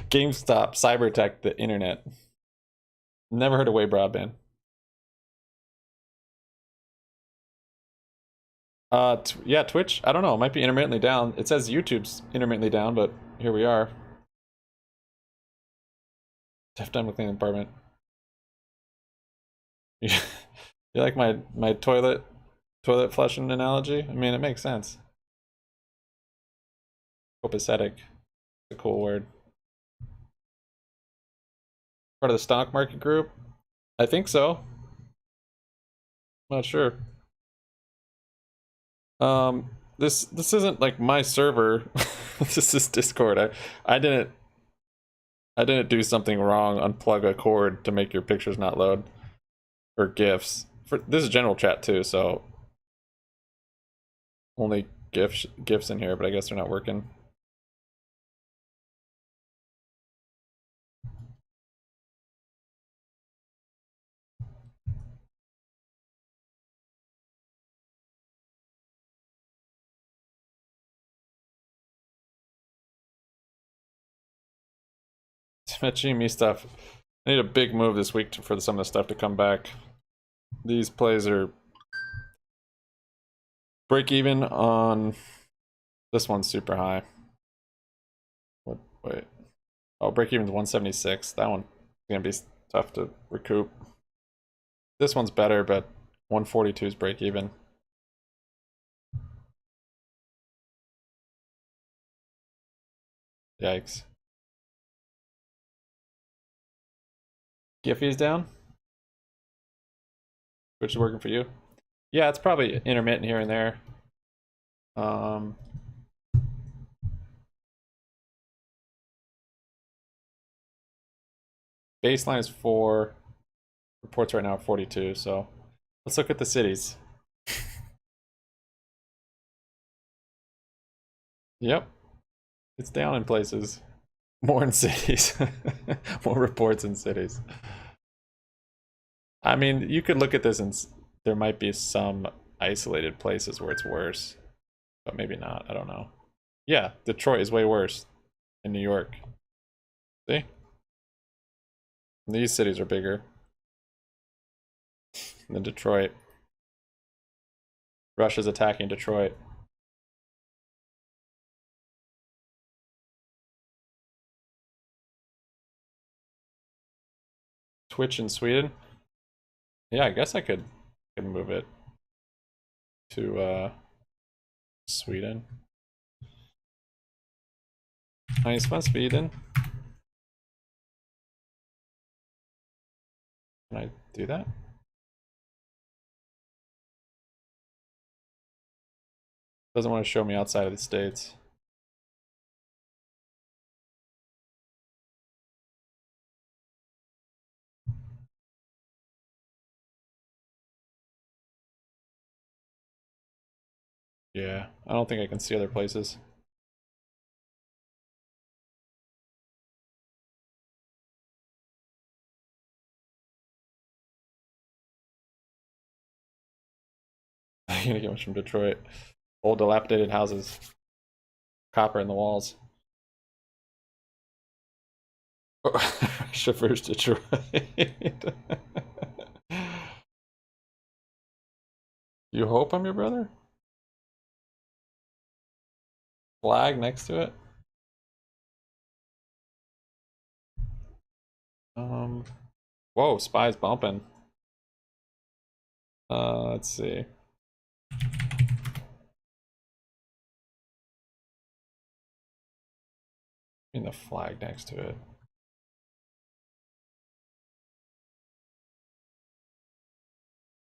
GameStop cyber attacked the internet. Never heard of Way Broadband. Yeah, Twitch. I don't know. It might be intermittently down. It says YouTube's intermittently down, but here we are. Tough time to clean the apartment. You like my toilet flushing analogy? I mean, it makes sense. Copacetic. It's a cool word. Part of the stock market group? I think so. Not sure. This isn't like my server. This is Discord. I didn't do something wrong. Unplug a cord to make your pictures not load, or GIFs. This is general chat too, so only GIFs in here, but I guess they're not working. That GME stuff. I need a big move this week for some of the stuff to come back. These plays are break even on this one's super high. Wait. Oh, break even's 176. That one's gonna be tough to recoup. This one's better, but 142 is break even. Yikes. Giphy's down? Which is working for you? Yeah, it's probably intermittent here and there. Baseline is 4. Reports right now are 42, so let's look at the cities. Yep. It's down in places. More in cities. More reports in cities. I mean, you could look at this and there might be some isolated places where it's worse, but maybe not. I don't know. Yeah, Detroit is way worse in New York. See? These cities are bigger than Detroit. Russia's attacking Detroit. Twitch in Sweden? Yeah, I guess I could move it to Sweden. Nice one, Sweden. Can I do that? Doesn't want to show me outside of the States. Yeah, I don't think I can see other places. I'm gonna get much from Detroit. Old dilapidated houses. Copper in the walls. Chauffeurs Detroit. You hope I'm your brother? Flag next to it? Um, whoa, spy's bumping. Let's see. In the flag next to it.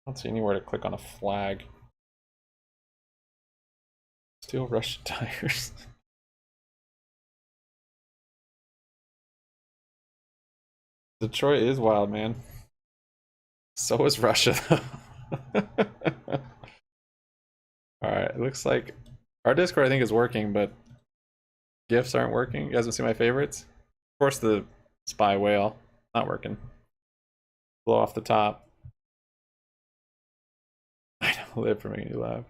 I don't see anywhere to click on a flag. Steel Russian tires. Detroit is wild, man. So is Russia, though. Alright, it looks like our Discord, I think, is working, but GIFs aren't working. You guys want to see my favorites? Of course, the spy whale. Not working. Blow off the top. I don't live for making you laugh.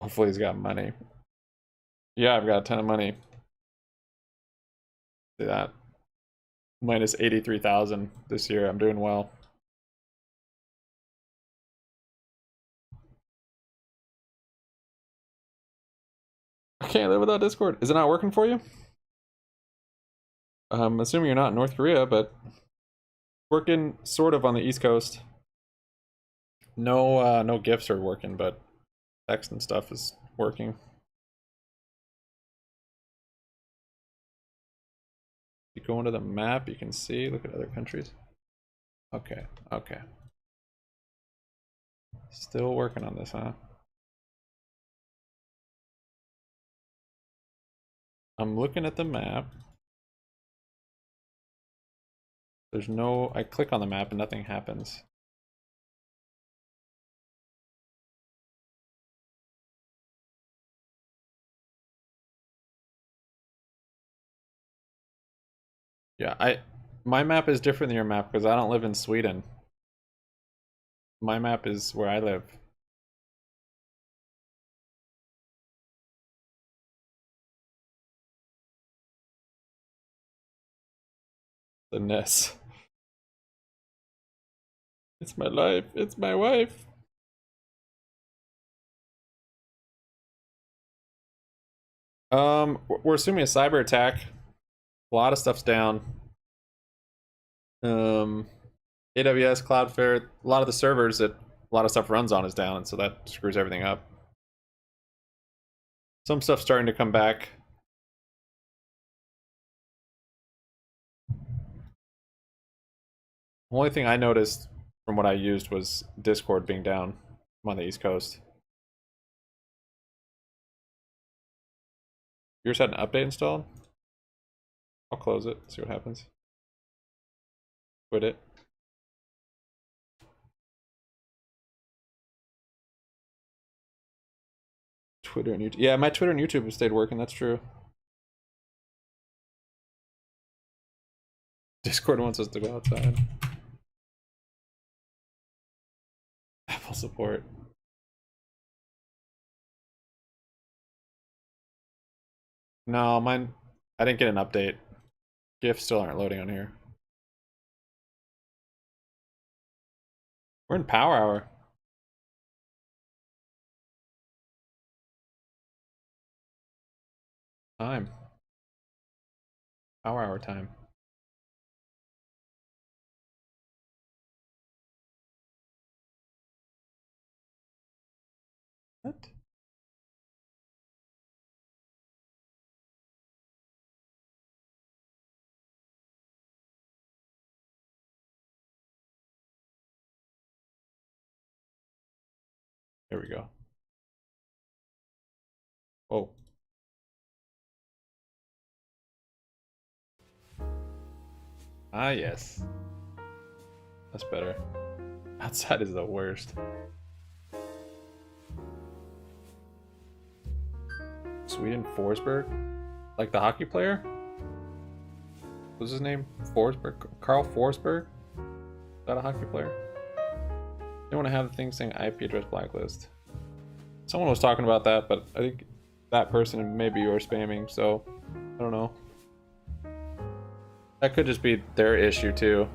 Hopefully he's got money. Yeah, I've got a ton of money. See that? Minus 83,000 this year. I'm doing well. I can't live without Discord. Is it not working for you? I'm assuming you're not in North Korea, but working sort of on the East Coast. No, no gifts are working, but text and stuff is working. You go into the map, you can see, look at other countries. Okay, okay. Still working on this, huh? I'm looking at the map. There's no, I click on the map and nothing happens. Yeah, my map is different than your map because I don't live in Sweden. My map is where I live. The Ness. It's my life. It's my wife. We're assuming a cyber attack. A lot of stuff's down. AWS, Cloudflare, a lot of the servers that a lot of stuff runs on is down, so that screws everything up. Some stuff's starting to come back. The only thing I noticed from what I used was Discord being down. I'm on the East Coast. Yours had an update installed? I'll close it, see what happens. Quit it. Twitter and YouTube. Yeah, my Twitter and YouTube have stayed working, that's true. Discord wants us to go outside. Apple support. No, mine, I didn't get an update. GIFs still aren't loading on here. We're in power hour. Time. Power hour time. What? There we go. Oh. Ah, yes. That's better. Outside is the worst. Sweden Forsberg? Like the hockey player? What's his name? Forsberg? Carl Forsberg? Is that a hockey player? They want to have the thing saying IP address blacklist. Someone was talking about that, but I think that person maybe you were spamming, so I don't know. That could just be their issue too.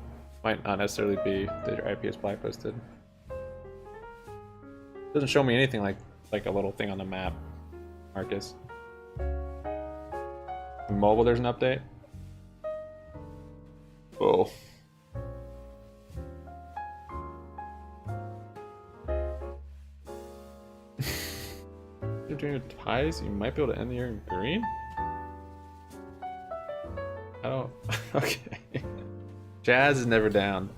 Might not necessarily be that your IP is blacklisted. Doesn't show me anything like a little thing on the map, Marcus. In mobile, there's an update. Oh. You're doing your ties, you might be able to end the year in green? I don't... Okay. Jazz is never down.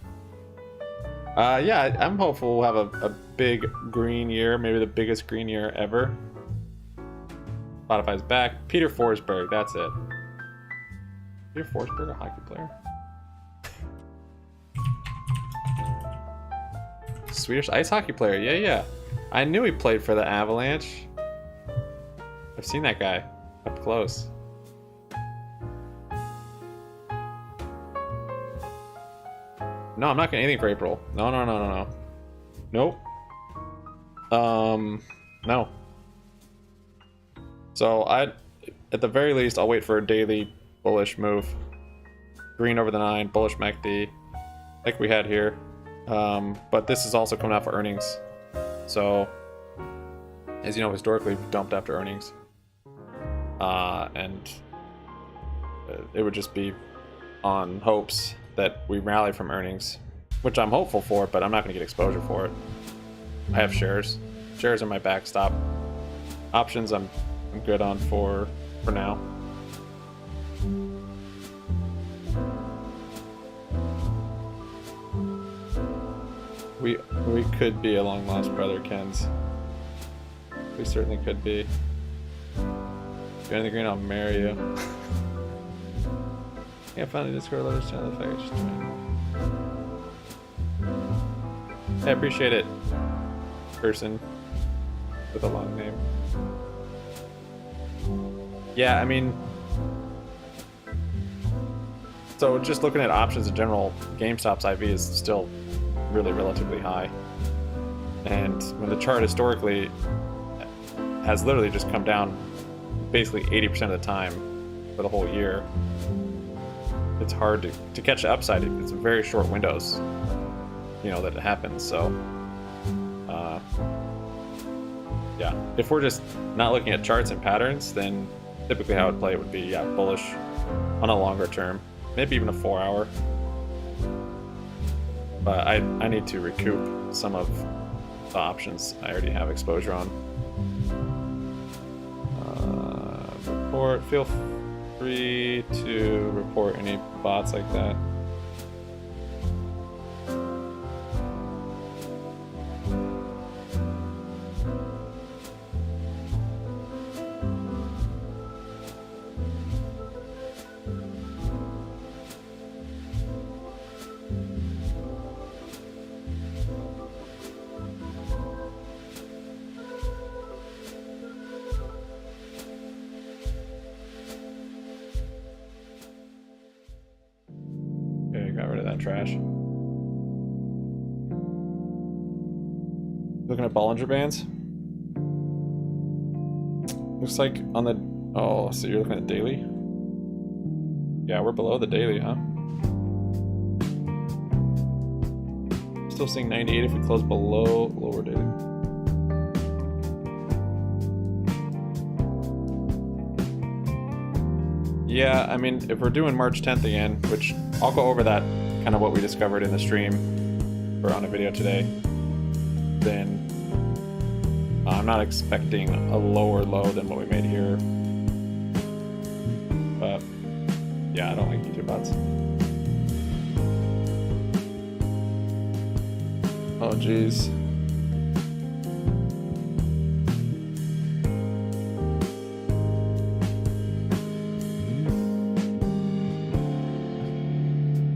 Yeah, I'm hopeful we'll have a big green year, maybe the biggest green year ever. Spotify's back. Peter Forsberg, that's it. Peter Forsberg, a hockey player? Swedish ice hockey player, yeah. I knew he played for the Avalanche. I've seen that guy up close. No, I'm not getting anything for April. No. Nope. No. So at the very least, I'll wait for a daily bullish move. Green over the 9, bullish MACD, like we had here. But this is also coming out for earnings. So, as you know, historically, we've dumped after earnings. And it would just be on hopes that we rally from earnings, which I'm hopeful for, but I'm not going to get exposure for it. I have shares. Shares are my backstop. Options I'm good on for now. We could be a long lost brother, Ken's. We certainly could be. If you're in the green, I'll marry you. Yeah, finally Discord letters channel the fact just I appreciate it, person with a long name. Yeah, I mean, so just looking at options in general, GameStop's IV is still really relatively high, and when the chart historically has literally just come down basically 80% of the time for the whole year, it's hard to catch the upside. It's very short windows, you know, that it happens. So yeah, if we're just not looking at charts and patterns, then typically how I would play it would be bullish on a longer term, maybe even a 4-hour. But I need to recoup some of the options I already have exposure on. Report, feel free to report any bots like that. Trash. Looking at Bollinger Bands. Looks like on the... Oh, so you're looking at daily? Yeah, we're below the daily, huh? Still seeing 98 if we close below lower daily. Yeah, I mean, if we're doing March 10th again, which I'll go over that, kind of what we discovered in the stream or on a video today, then I'm not expecting a lower low than what we made here. But yeah, I don't like YouTube bots. Oh geez.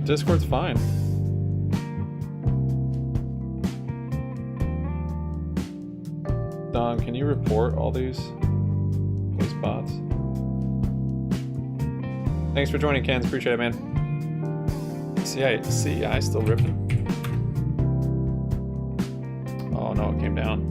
Discord's fine. Can you report all these bots? Thanks for joining, Kens. Appreciate it, man. CI still ripping. Oh no, it came down.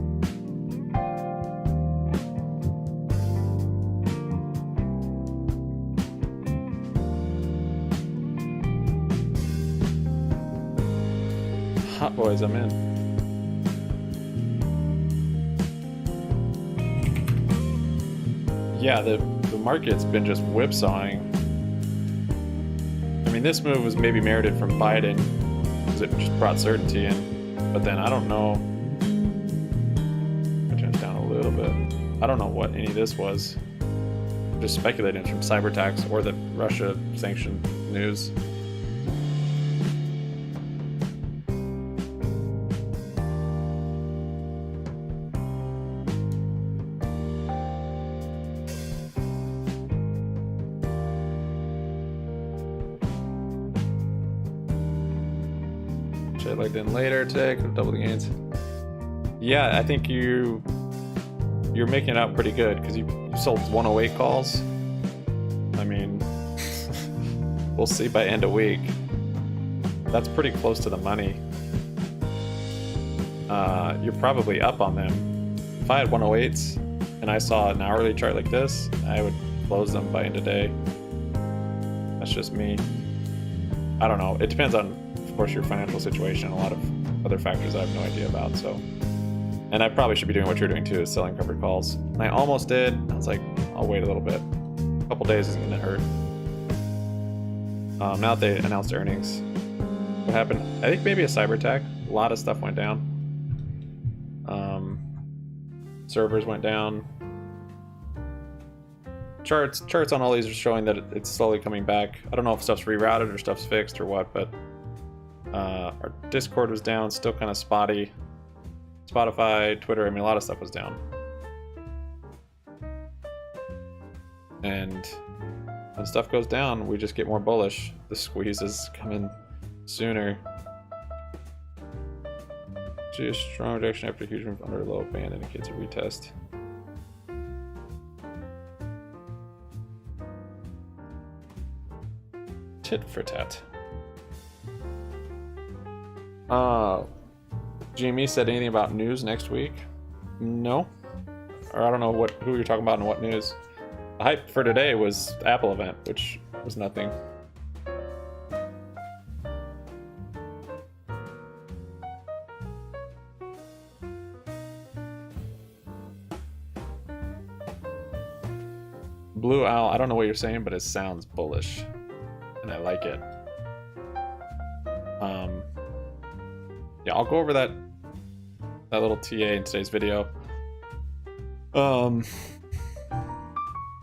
Hot boys, I'm in. Yeah, the market's been just whipsawing. I mean, this move was maybe merited from Biden because it just brought certainty in, but then I don't know. I turned it down a little bit. I don't know what any of this was. I'm just speculating from cyber attacks or the Russia sanction news. Should I logged in later today? Could have doubled the gains. Yeah, I think you're making it out pretty good because you sold 108 calls. I mean, we'll see by end of week. That's pretty close to the money. You're probably up on them. If I had 108s and I saw an hourly chart like this, I would close them by end of day. That's just me. I don't know. It depends on, of course, your financial situation, a lot of other factors I have no idea about. So, and I probably should be doing what you're doing too, is selling covered calls. And I almost did. I was like, I'll wait a little bit. A couple days isn't gonna hurt. Now that they announced earnings, what happened? I think maybe a cyber attack. A lot of stuff went down. Servers went down. Charts on all these are showing that it's slowly coming back. I don't know if stuff's rerouted or stuff's fixed or what, but our Discord was down, still kind of spotty. Spotify, Twitter, I mean, a lot of stuff was down. And when stuff goes down, we just get more bullish. The squeeze is coming sooner. See a strong rejection after a huge move under a low band indicates a retest. Tit for tat. GME said anything about news next week? No. Or I don't know who you're talking about and what news. The hype for today was the Apple event, which was nothing. Blue Owl, I don't know what you're saying, but it sounds bullish. And I like it. Yeah, I'll go over that little TA in today's video.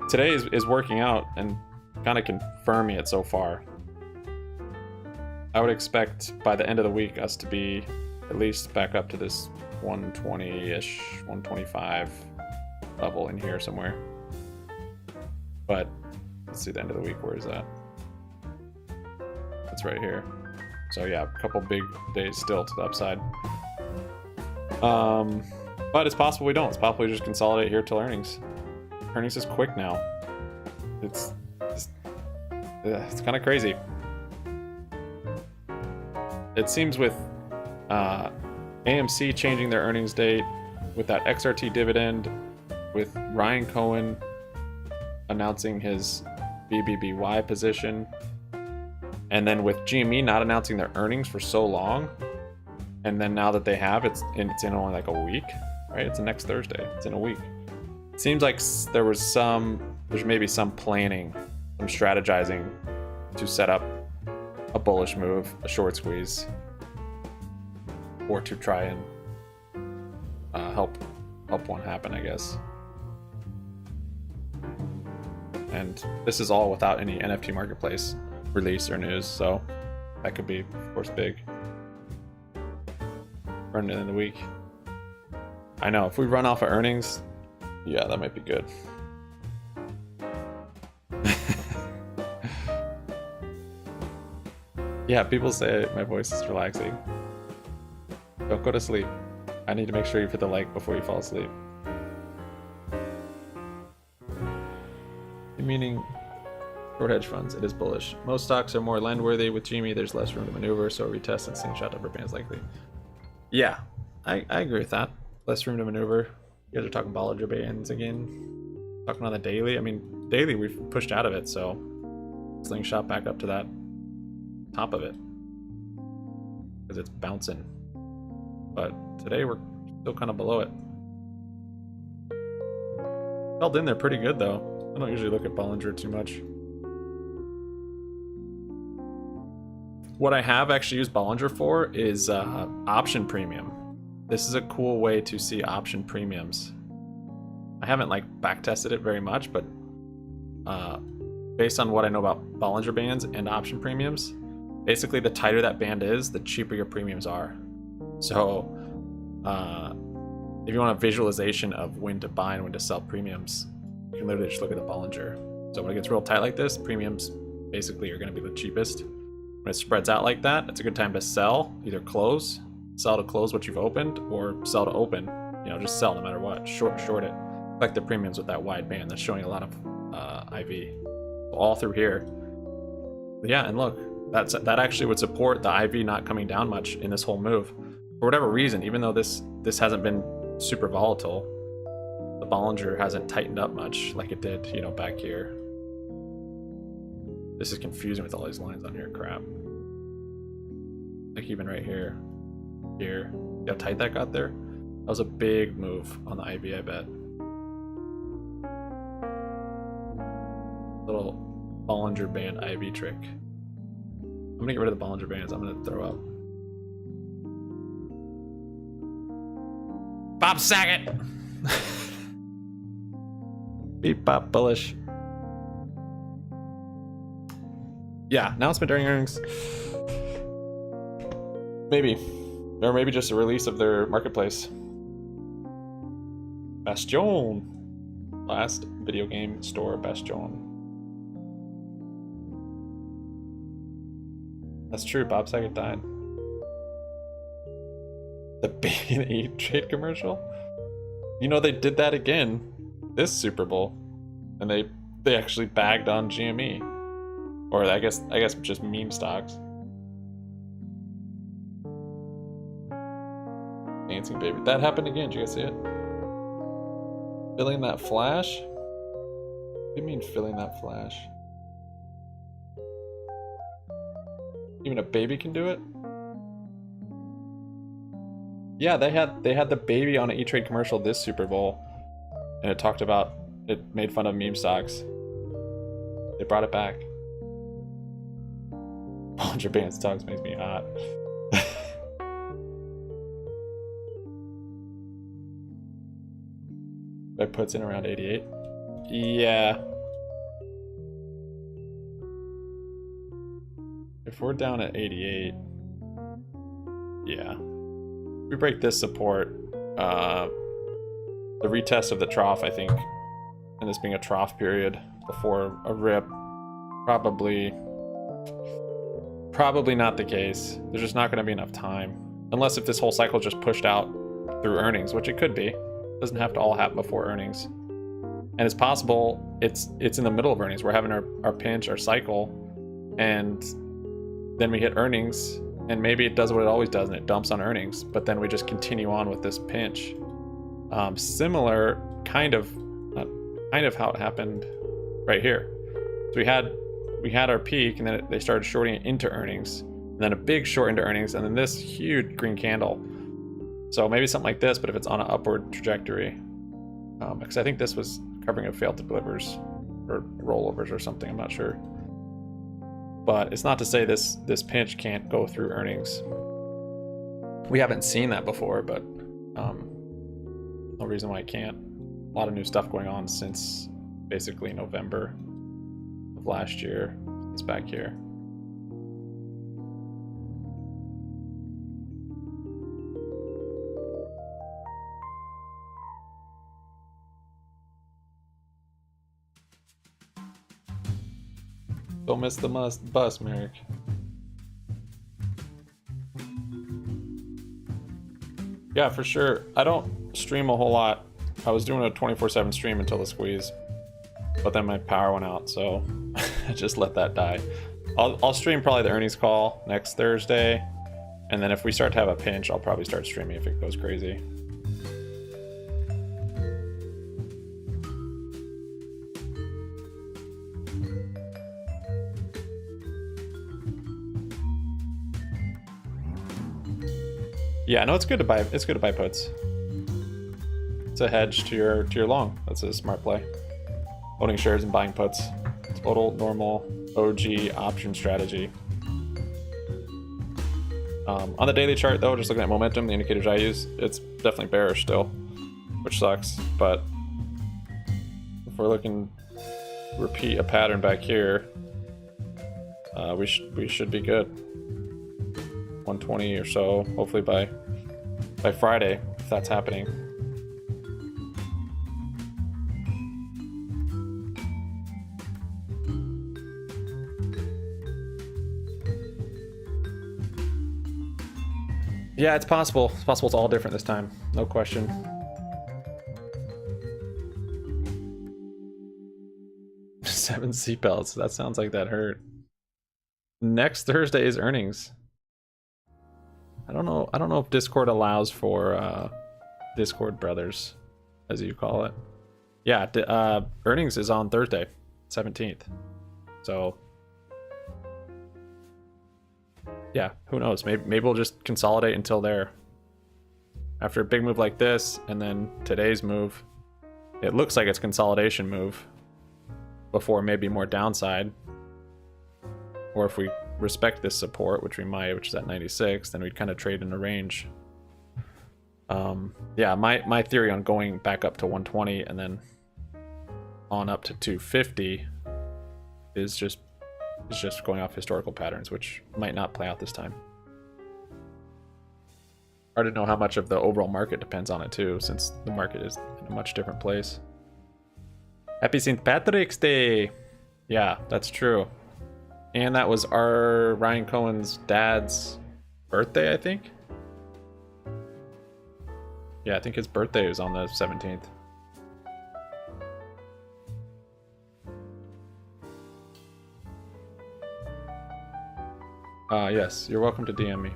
Today is working out and kind of confirming it so far. I would expect by the end of the week us to be at least back up to this 120-ish, 125 level in here somewhere. But let's see the end of the week, where is that? It's right here. So yeah, a couple big days still to the upside. But it's possible we don't. It's possible we just consolidate here till earnings. Earnings is quick now. It's kind of crazy. It seems with AMC changing their earnings date, with that XRT dividend, with Ryan Cohen announcing his BBBY position, and then with GME not announcing their earnings for so long, and then now that they have, it's in only like a week, right? It's the next Thursday. It's in a week. It seems like there's maybe some planning, some strategizing to set up a bullish move, a short squeeze, or to try and help one happen, I guess. And this is all without any NFT marketplace release or news, so that could be, of course, big. Run it in the week. I know, if we run off of earnings, yeah, that might be good. Yeah, people say my voice is relaxing. Don't go to sleep. I need to make sure you put the like before you fall asleep. Meaning short hedge funds, it is bullish. Most stocks are more lend-worthy. With GME, there's less room to maneuver, so retest and slingshot upper bands likely. Yeah, I agree with that. Less room to maneuver. You guys are talking Bollinger Bands again. Talking on the daily. I mean, daily we've pushed out of it, so slingshot back up to that top of it. Because it's bouncing. But today we're still kind of below it. Held in there pretty good though. I don't usually look at Bollinger too much. What I have actually used Bollinger for is option premium. This is a cool way to see option premiums. I haven't like back tested it very much, but based on what I know about Bollinger Bands and option premiums, basically the tighter that band is, the cheaper your premiums are. So if you want a visualization of when to buy and when to sell premiums, you can literally just look at the Bollinger. So when it gets real tight like this, premiums basically are going to be the cheapest. When it spreads out like that, it's a good time to sell, either sell to close what you've opened, or sell to open. You know, just sell no matter what. Short it. Like the premiums with that wide band that's showing a lot of IV all through here. But yeah, and look, that actually would support the IV not coming down much in this whole move. For whatever reason, even though this hasn't been super volatile, the Bollinger hasn't tightened up much like it did, you know, back here. This is confusing with all these lines on here, crap. Like even right here. Here. See how tight that got there? That was a big move on the IV, I bet. Little Bollinger Band IV trick. I'm gonna get rid of the Bollinger Bands. I'm gonna throw up. Bob Saget! Beep bop bullish. Yeah, announcement during earnings. Maybe. Or maybe just a release of their marketplace. Bastion. Last video game store, Bastion. That's true, Bob Saget died. The baby and eat trade commercial? You know, they did that again this Super Bowl. And they actually bagged on GME. Or I guess just meme stocks. Dancing baby. That happened again. Did you guys see it? Filling that flash? What do you mean filling that flash? Even a baby can do it? Yeah, they had the baby on an E-Trade commercial this Super Bowl, and it made fun of meme stocks. They brought it back. Bollinger Band stocks makes me hot. That puts in around 88. Yeah. If we're down at 88, yeah. If we break this support, the retest of the trough, I think, and this being a trough period before a rip, probably not the case. There's just not going to be enough time. Unless if this whole cycle just pushed out through earnings, which it could be. It doesn't have to all happen before earnings. And it's possible it's in the middle of earnings. We're having our pinch, our cycle, and then we hit earnings, and maybe it does what it always does and it dumps on earnings, but then we just continue on with this pinch. Similar kind of how it happened right here. So we had our peak, and then they started shorting it into earnings, and then a big short into earnings, and then this huge green candle. So maybe something like this, but if it's on an upward trajectory, because I think this was covering a failed delivers or rollovers or something, I'm not sure. But it's not to say this pinch can't go through earnings. We haven't seen that before, but no reason why it can't. A lot of new stuff going on since basically November of last year. It's back here. Don't miss the bus, Merrick. Yeah, for sure. I don't stream a whole lot. I was doing a 24/7 stream until the squeeze. but then my power went out, so I just let that die. I'll stream probably the earnings call next Thursday, and then if we start to have a pinch, I'll probably start streaming if it goes crazy. Yeah, no, it's good to buy. It's good to buy puts. It's a hedge to your long. That's a smart play. Owning shares and buying puts. Total normal OG option strategy. On the daily chart though, just looking at momentum, the indicators I use, it's definitely bearish still, which sucks. But if we're looking to repeat a pattern back here, we should be good. 120 or so, hopefully by Friday, if that's happening. Yeah, it's possible. It's possible it's all different this time. No question. Seven seatbelts. That sounds like that hurt. Next Thursday is earnings. I don't know if Discord allows for Discord brothers, as you call it. Yeah, earnings is on Thursday, 17th. So yeah, who knows? Maybe we'll just consolidate until there. After a big move like this, and then today's move, it looks like it's consolidation move before maybe more downside. Or if we respect this support, which we might, which is at 96, then we'd kind of trade in a range. Yeah, my theory on going back up to 120 and then on up to 250 is just going off historical patterns, which might not play out this time. Hard to know how much of the overall market depends on it too, since the market is in a much different place. Happy St. Patrick's Day! Yeah, that's true. And that was our Ryan Cohen's dad's birthday, I think. Yeah, I think his birthday was on the 17th. Yes, you're welcome to DM me.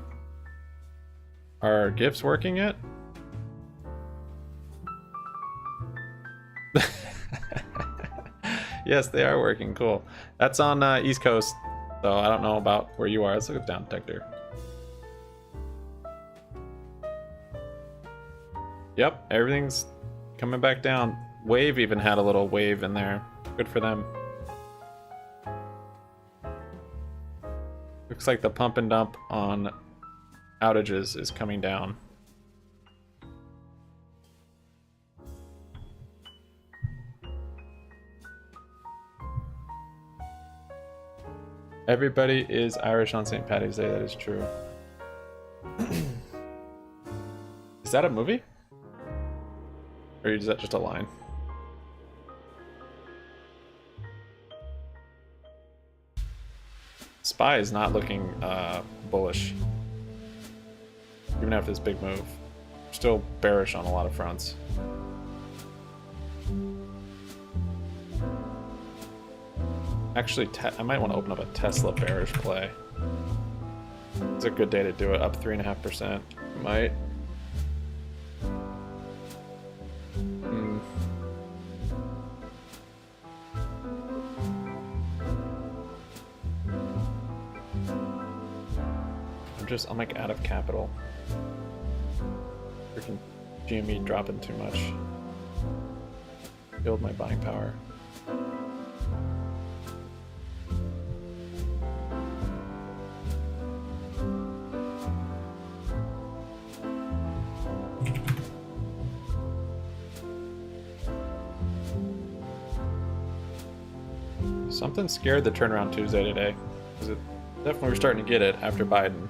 Are GIFs working yet? Yes, they are working. Cool. That's on East Coast, so I don't know about where you are. Let's look at down detector. Yep, everything's coming back down. Wave even had a little wave in there. Good for them. Looks like the pump and dump on outages is coming down. Everybody is Irish on St. Paddy's Day, that is true. Is that a movie? Or is that just a line? SPY is not looking bullish. Even after this big move. Still bearish on a lot of fronts. Actually, I might want to open up a Tesla bearish play. It's a good day to do it, up 3.5%. Might. I'm like out of capital. Freaking GME dropping too much. Build my buying power. Something scared the turnaround Tuesday today, because it definitely we're starting to get it after Biden.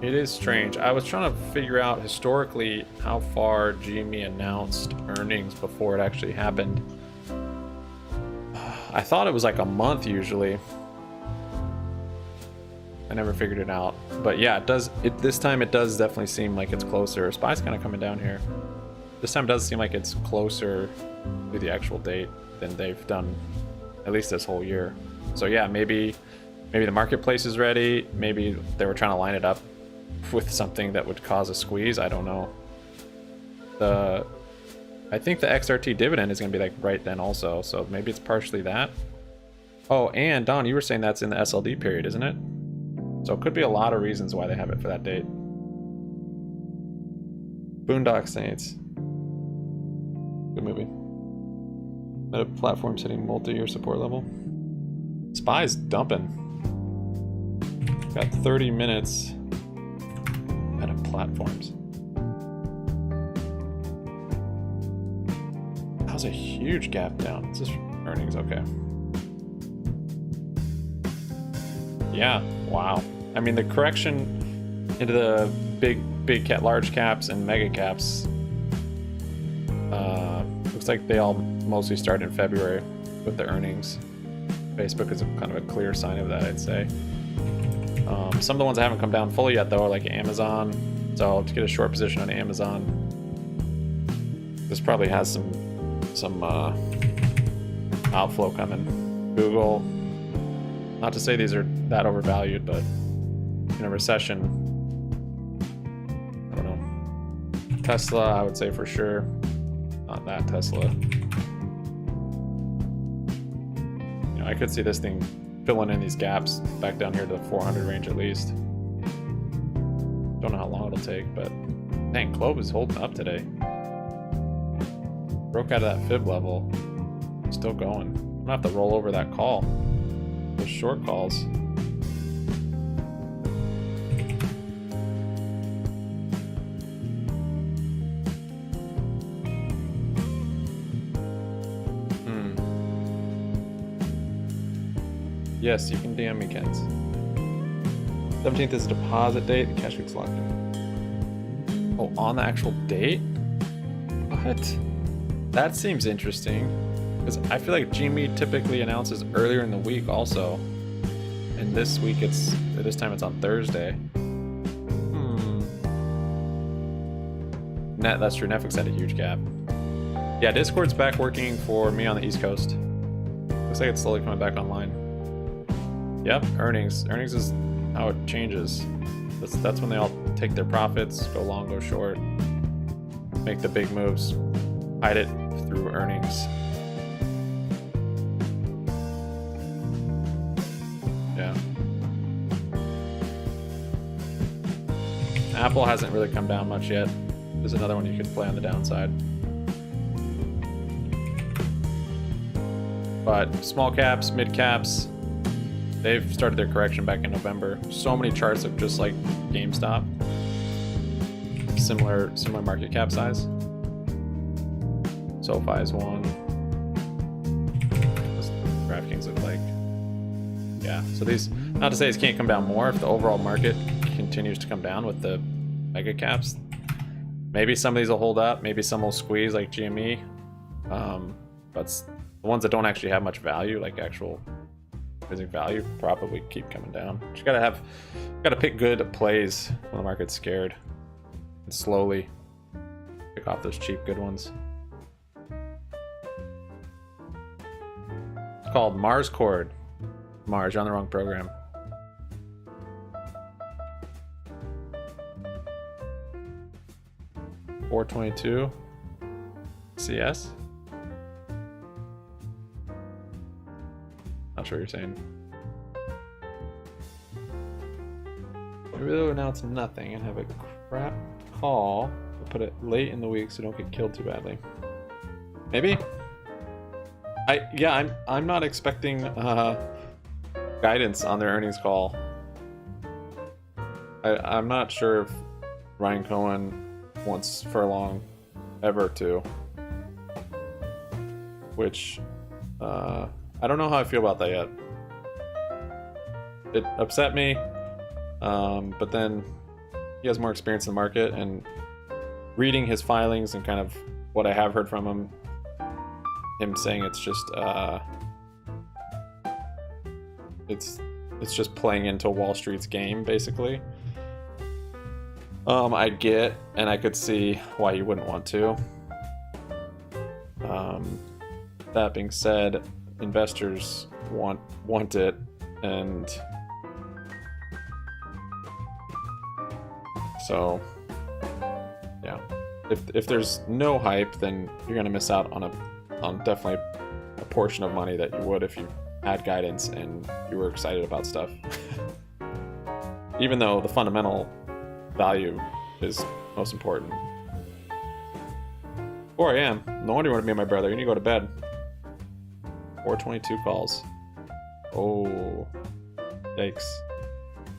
It is strange. I was trying to figure out historically how far GME announced earnings before it actually happened. I thought it was like a month usually. I never figured it out. But yeah, it does. This time it does definitely seem like it's closer. SPY's kind of coming down here. This time it does seem like it's closer to the actual date than they've done at least this whole year. So yeah, maybe the marketplace is ready. Maybe they were trying to line it up with something that would cause a squeeze. I don't know. I think the XRT dividend is going to be like right then also. So maybe it's partially that. Oh, and Don, you were saying that's in the SLD period, isn't it? So it could be a lot of reasons why they have it for that date. Boondock Saints. Good movie. Meta platforms hitting multi-year support level. SPY's dumping. Got 30 minutes. Meta platforms. That was a huge gap down. Is this earnings? Okay. Yeah, wow. I mean, the correction into the large caps and mega caps looks like they all mostly start in February with the earnings. Facebook is kind of a clear sign of that, I'd say. Some of the ones that haven't come down fully yet, though, are like Amazon. So to get a short position on Amazon, this probably has some outflow coming. Google. Not to say these are that overvalued, but in a recession, I don't know. Tesla, I would say for sure. Not that Tesla. You know, I could see this thing filling in these gaps back down here to the 400 range at least. Don't know how long it'll take, but dang, Clove is holding up today. Broke out of that fib level. Still going. I'm gonna have to roll over that call. Those short calls. Yes, you can DM me, Kens. 17th is a deposit date. The cash week's locked in. Oh, on the actual date? What? That seems interesting. Because I feel like GME typically announces earlier in the week also. And this week this time it's on Thursday. That's true. Netflix had a huge gap. Yeah, Discord's back working for me on the East Coast. Looks like it's slowly coming back online. Yep, earnings. Earnings is how it changes. That's when they all take their profits, go long, go short, make the big moves, hide it through earnings. Yeah. Apple hasn't really come down much yet. There's another one you could play on the downside. But small caps, mid caps, they've started their correction back in November. So many charts look just like GameStop. Similar market cap size. SoFi is one. What does DraftKings look like? Yeah, so these, not to say these can't come down more if the overall market continues to come down with the mega caps. Maybe some of these will hold up, maybe some will squeeze like GME. But the ones that don't actually have much value, like actual intrinsic value, probably keep coming down. You gotta pick good plays when the market's scared and slowly pick off those cheap good ones. It's called Mars Cord. Mars, you're on the wrong program. $422 CS. Not sure what you're saying. Maybe they'll announce nothing and have a crap call, but put it late in the week so don't get killed too badly. Maybe. I'm not expecting guidance on their earnings call. I'm not sure if Ryan Cohen wants Furlong ever to, which I don't know how I feel about that yet. It upset me, but then he has more experience in the market, and reading his filings and kind of what I have heard from him saying it's just it's just playing into Wall Street's game, basically. I get, and I could see why you wouldn't want to. That being said, investors want it, and so yeah. If there's no hype, then you're gonna miss out on definitely a portion of money that you would if you had guidance and you were excited about stuff. Even though the fundamental value is most important. 4 a.m. No wonder you want to be my brother. You need to go to bed. 4:22 calls. Oh, yikes!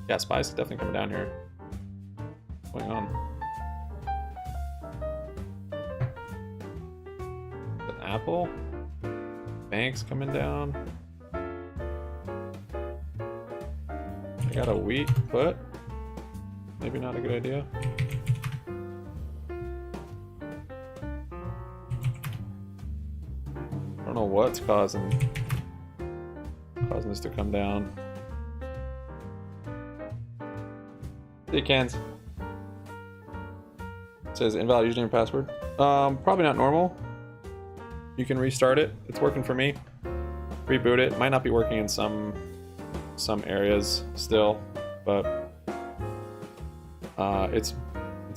Yeah, spies definitely coming down here. What's going on? The Apple. Banks coming down. I got a wheat put. Maybe not a good idea. I don't know what's causing this to come down. Hey, cans. It says invalid username and password. Probably not normal. You can restart it. It's working for me. Reboot it. Might not be working in some areas still, but it's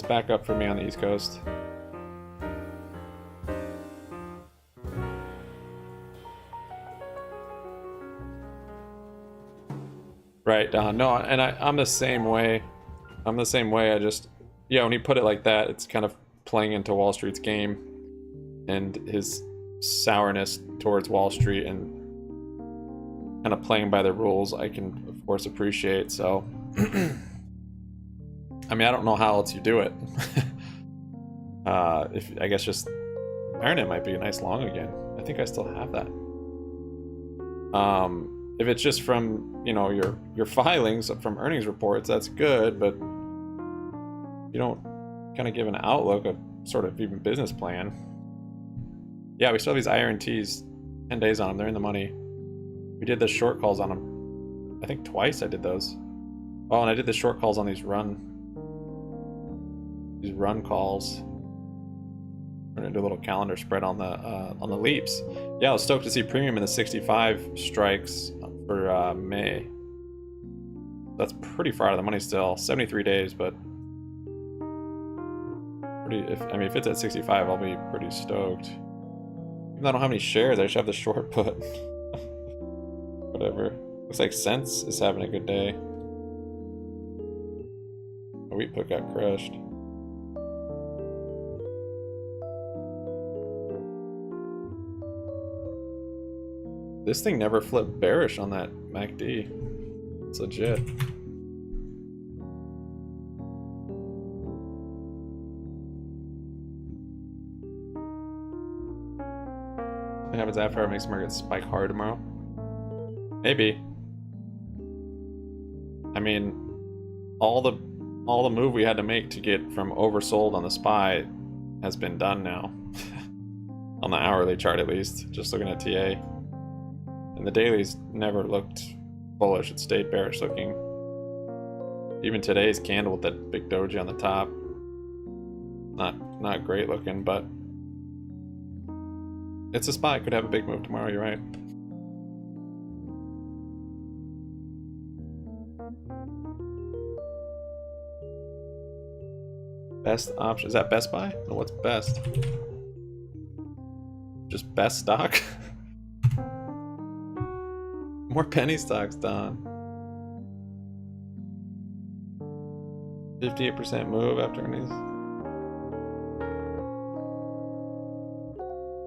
back up for me on the East Coast. Right, Don. No, and I'm the same way. I'm the same way. I just, yeah, when you put it like that, it's kind of playing into Wall Street's game and his sourness towards Wall Street and kind of playing by the rules. I can, of course, appreciate. So, I mean, I don't know how else you do it. If I guess just iron it might be a nice long again. I think I still have that. If it's just from, you know, your filings from earnings reports, that's good, but you don't kind of give an outlook of sort of even business plan. Yeah, we still have these IRNTs, 10 days on them. They're in the money. We did the short calls on them. I think twice I did those. Oh, and I did the short calls on these run calls. We're gonna do a little calendar spread on the leaps. Yeah, I was stoked to see premium in the 65 strikes for May. That's pretty far out of the money still. 73 days, but pretty. If it's at 65, I'll be pretty stoked. Even though I don't have any shares, I should have the short put. Whatever. Looks like Sense is having a good day. A wheat put got crushed. This thing never flipped bearish on that MACD. It's legit. What happens after it makes market spike hard tomorrow? Maybe. I mean, all the move we had to make to get from oversold on the SPY has been done now. On the hourly chart at least, just looking at TA. And the dailies never looked bullish, it stayed bearish looking. Even today's candle with that big doji on the top, not great looking, but it's a spot. Could have a big move tomorrow, you're right. Best option, is that Best Buy? No, what's best? Just best stock? More penny stocks, Don. 58% move after earnings.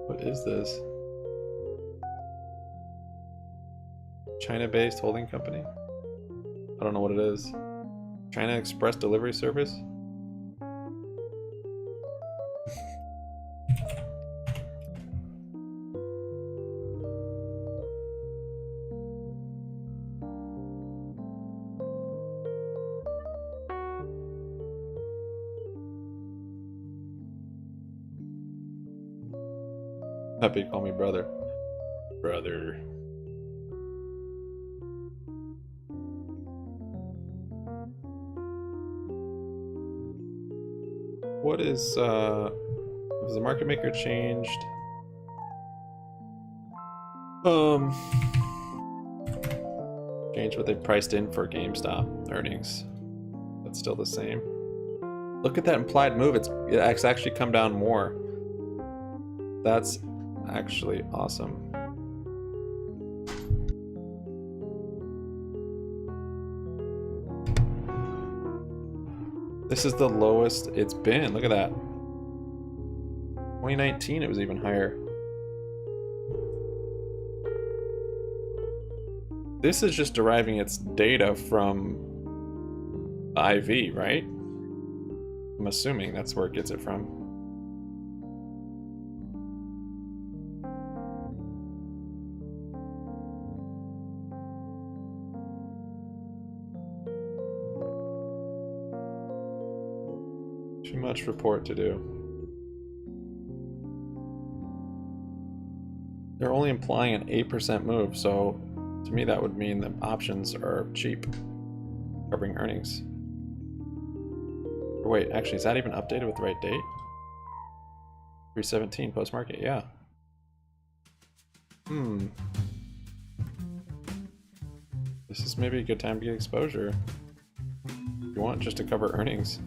What is this? China-based holding company? I don't know what it is. China Express Delivery Service? Happy to call me brother. Brother. what is has the market maker changed? Change what they priced in for GameStop earnings. That's still the same. Look at that implied move. It's actually come down more. That's actually awesome. This is the lowest it's been. Look at that. 2019 it was even higher. This is just deriving its data from the IV, right? I'm assuming that's where it gets it from. Too much report to do. They're only implying an 8% move, so to me that would mean the options are cheap, covering earnings. Or wait, actually, is that even updated with the right date? 3/17 post-market, yeah. This is maybe a good time to get exposure. If you want just to cover earnings.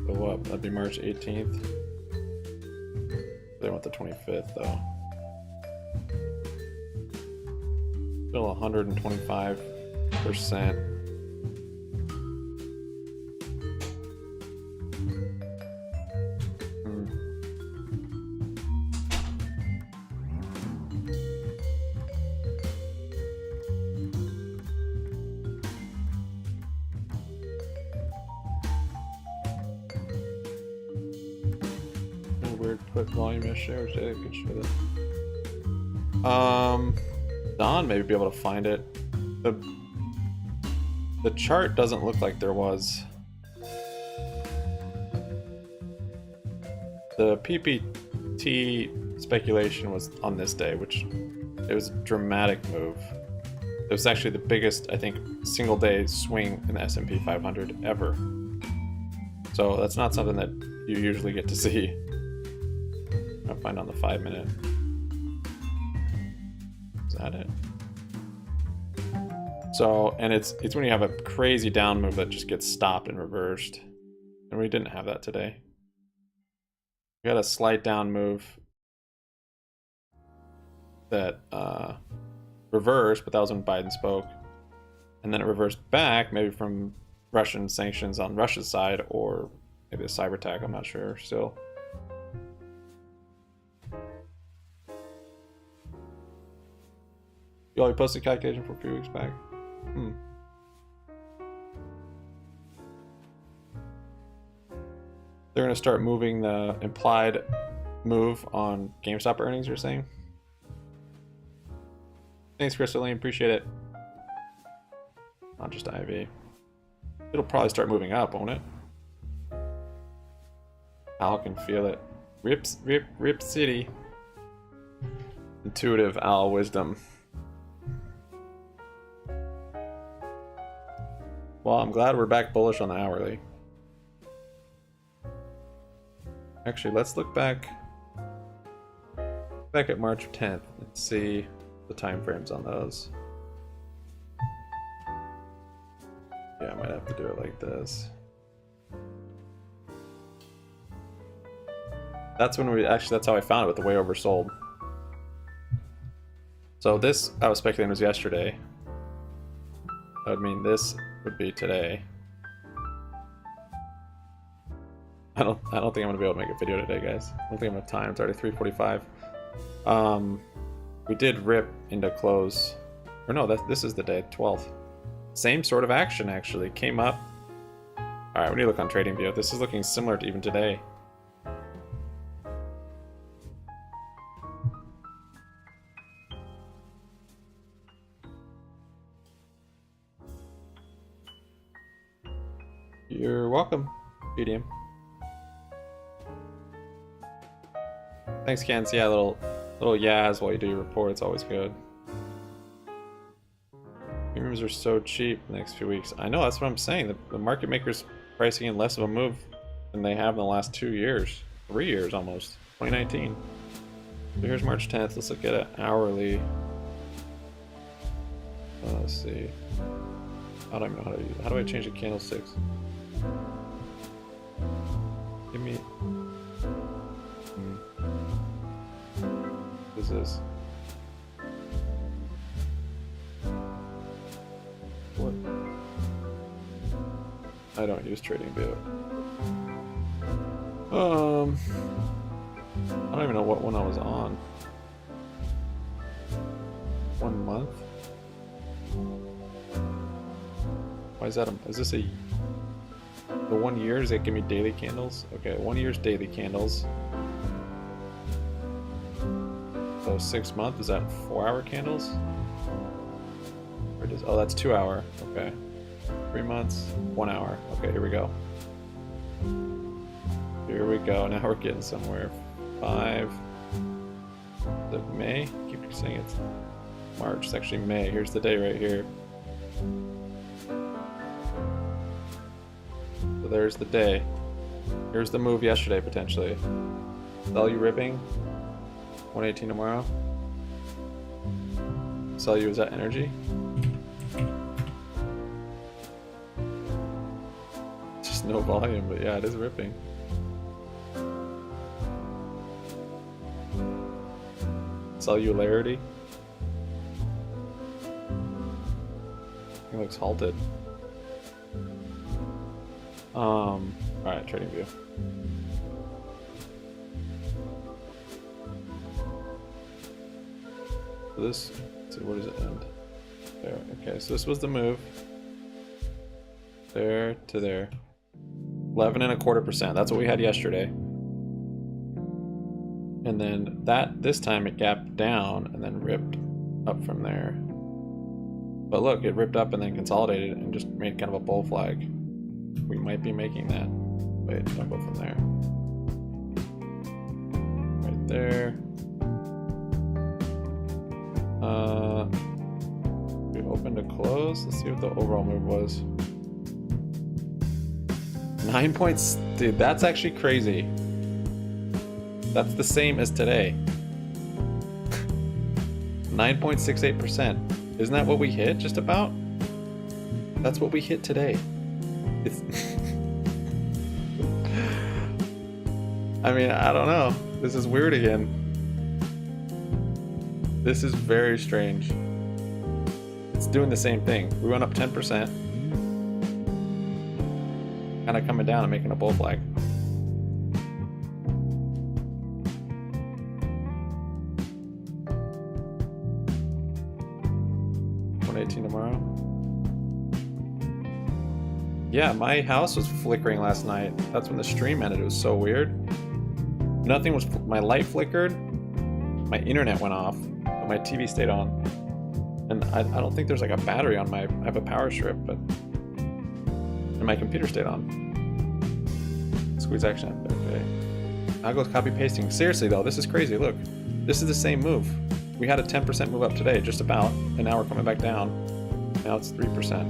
Go up, that'd be March 18th. They want the 25th though. Still 125%. Weird put volume as share, which I could show that. Don maybe be able to find it. The chart doesn't look like there was. The PPT speculation was on this day, which it was a dramatic move. It was actually the biggest, I think, single day swing in the S&P 500 ever. So that's not something that you usually get to see. I'll find on the 5-minute. Is that it? So, and it's when you have a crazy down move that just gets stopped and reversed. And we didn't have that today. We had a slight down move that reversed, but that was when Biden spoke. And then it reversed back, maybe from Russian sanctions on Russia's side, or maybe a cyber attack, I'm not sure still. You already posted a calculation for a few weeks back. They're gonna start moving the implied move on GameStop earnings, you're saying? Thanks, Crystalline, appreciate it. Not just IV. It'll probably start moving up, won't it? Al can feel it. Rip City. Intuitive Al wisdom. Well, I'm glad we're back bullish on the hourly. Actually, let's look back at March 10th and see the time frames on those. Yeah, I might have to do it like this. That's when that's how I found it, with the way oversold. So this, I was speculating, was yesterday. That would mean this would be today. I don't think I'm gonna be able to make a video today, guys. I don't think I'm gonna have time. It's already 3:45. We did rip into close, or no, this is the day, 12th. Same sort of action actually came up. All right, we need to look on TradingView. This is looking similar to even today. You're welcome, BDM. Thanks, Kens. Yeah, little yaz while you do your report. It's always good. moves are so cheap the next few weeks. I know, that's what I'm saying. The market makers pricing in less of a move than they have in the last 2 years. 3 years almost. 2019. So here's March 10th. Let's look at it hourly. Let's see. I don't even know how to use it. How do I change the candlesticks? Give me... What is this? What? I don't use TradingView. I don't even know what one I was on. 1 month? Why is that? Is this a... The 1 year, does that give me daily candles? Okay, 1 year's daily candles. So 6 months, is that 4 hour candles? Or does, oh, that's 2 hour. Okay. 3 months, 1 hour. Okay, here we go. Here we go. Now we're getting somewhere. 5. Is it May? I keep saying it's March. It's actually May. Here's the day right here. So there's the day. Here's the move yesterday potentially. Sell you ripping. 118 tomorrow. Sell you, is that energy? Just no volume, but yeah, it is ripping. Cellularity. It looks halted. Alright, TradingView. So this, let's see, where does it end? There, okay, so this was the move. There to there. 11.25%, that's what we had yesterday. And then this time it gapped down and then ripped up from there. But look, it ripped up and then consolidated and just made kind of a bull flag. We might be making that. Wait, don't go from there. Right there. We open to close. Let's see what the overall move was. 9 points. Dude, that's actually crazy. That's the same as today. 9.68%. Isn't that what we hit just about? That's what we hit today. It's I mean, I don't know. This is weird again. This is very strange. It's doing the same thing. We went up 10%. Kind of coming down and making a bull flag. Tomorrow. Yeah, my house was flickering last night. That's when the stream ended. It was so weird. Nothing was. My light flickered. My internet went off, but my TV stayed on. And I don't think there's like a battery on my. I have a power strip, but and my computer stayed on. Squeeze action. Okay. Now goes copy pasting. Seriously though, this is crazy. Look, this is the same move. We had a 10% move up today, just about, and now we're coming back down. Now it's 3%.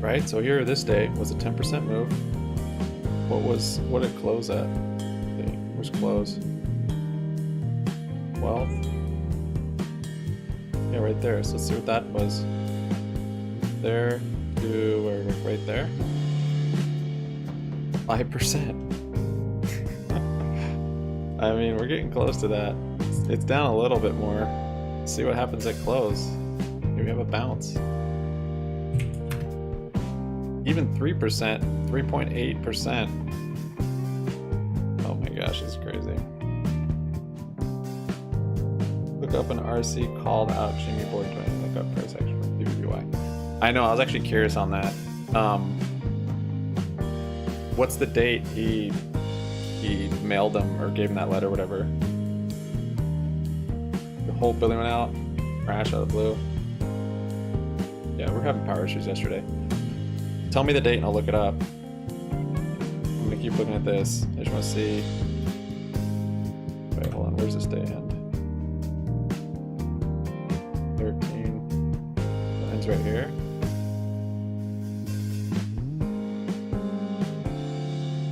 Right? So here this day was a 10% move. What did it close at? Okay, where's close? 12. Yeah, right there. So let's see what that was. There to where? Right there. 5%. I mean, we're getting close to that. It's down a little bit more. Let's see what happens at close. Here we have a bounce. Even 3%, 3.8%. Oh my gosh, it's crazy. Look up an RC called out GME board to look up price action for PVBY. I know, I was actually curious on that. What's the date he mailed them or gave him that letter or whatever? The whole building went out, crash out of the blue. Yeah, we're having power issues yesterday. Tell me the date and I'll look it up. I'm gonna keep looking at this. I just wanna see. Wait, hold on, where's this day end? 13. Ends right here.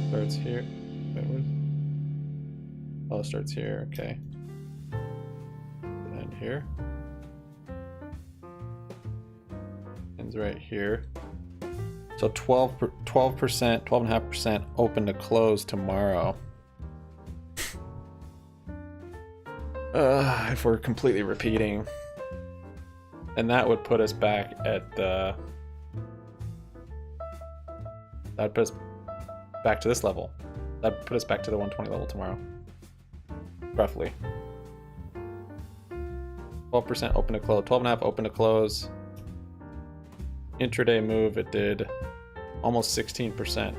Starts here. Wait, what is it? Oh, it starts here. Okay. And here. Ends right here. So 12%, 12.5% open to close tomorrow. If we're completely repeating. And that would put us back at the... That'd put us back to this level. That'd put us back to the 120 level tomorrow. Roughly. 12% open to close. 12.5 open to close. Intraday move, it did almost 16%.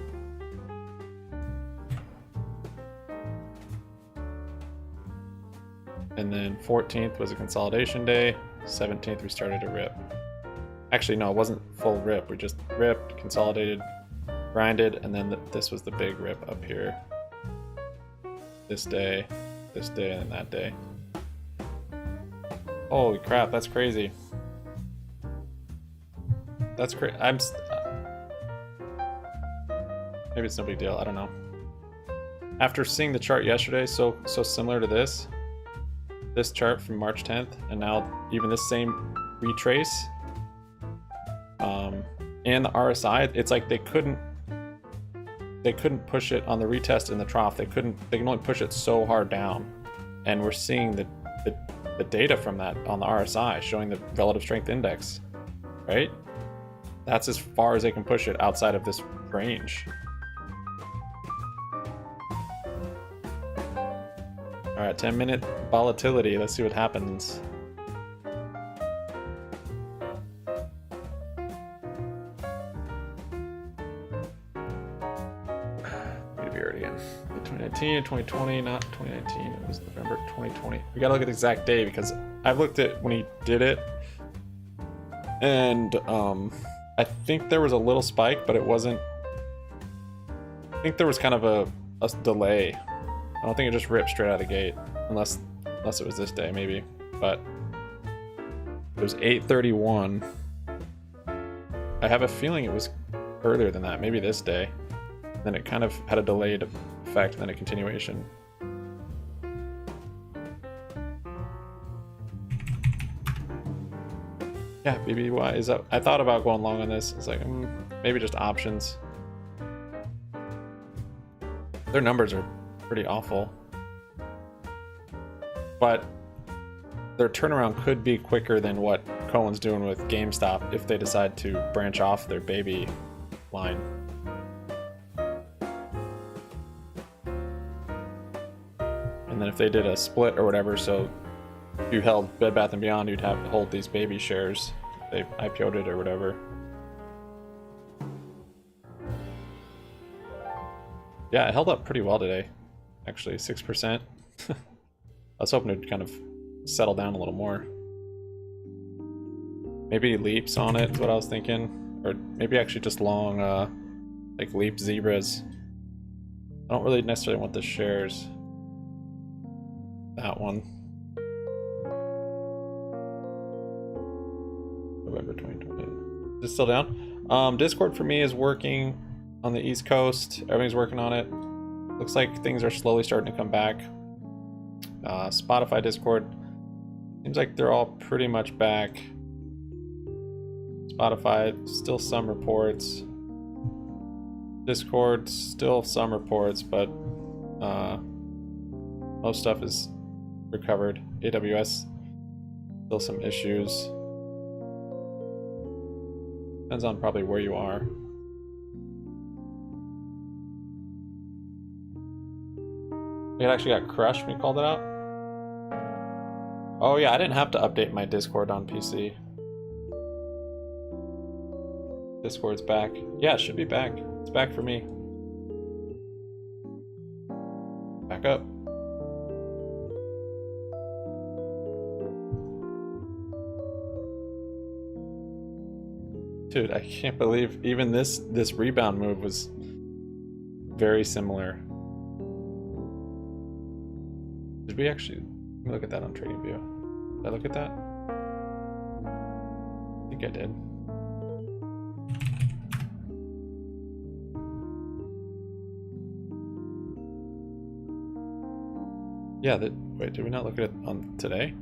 And then 14th was a consolidation day. 17th we started a rip. Actually, no, it wasn't full rip. We just ripped, consolidated, grinded, and then this was the big rip up here. This day, and that day. Holy crap, that's crazy. That's crazy. Maybe it's no big deal. I don't know. After seeing the chart yesterday, so similar to this chart from March 10th, and now even this same retrace, and the RSI, it's like they couldn't push it on the retest in the trough. They can only push it so hard down, and we're seeing the data from that on the RSI showing the relative strength index, right? That's as far as they can push it outside of this range. All right, 10-minute volatility. Let's see what happens. Need to be already in 2019 and 2020, not 2019. It was November 2020. We gotta look at the exact day because I've looked at when he did it, and I think there was a little spike, but it wasn't. I think there was kind of a delay. I don't think it just ripped straight out of the gate, unless it was this day, maybe. But it was 8:31. I have a feeling it was earlier than that, maybe this day. Then it kind of had a delayed effect, and then a continuation. Yeah, BBY is up. I thought about going long on this. It's like, maybe just options. Their numbers are pretty awful, but their turnaround could be quicker than what Cohen's doing with GameStop if they decide to branch off their baby line. And then if they did a split or whatever, so if you held Bed Bath & Beyond, you'd have to hold these baby shares. They IPO'd it or whatever. Yeah, it held up pretty well today. Actually, 6%. I was hoping it'd kind of settle down a little more. Maybe leaps on it is what I was thinking. Or maybe actually just long, like leap zebras. I don't really necessarily want the shares. That one. November 2020. Is it still down? Discord for me is working on the East Coast. Everything's working on it. Looks like things are slowly starting to come back. Spotify, Discord, seems like they're all pretty much back. Spotify, still some reports. Discord, still some reports, but most stuff is recovered. AWS, still some issues. Depends on probably where you are. It actually got crushed when you called it out. Oh yeah, I didn't have to update my Discord on PC. Discord's back. Yeah, it should be back. It's back for me. Back up. Dude, I can't believe even this rebound move was very similar. Did we actually... Let me look at that on TradingView. Did I look at that? I think think I did. Yeah, wait, did we not look at it on today?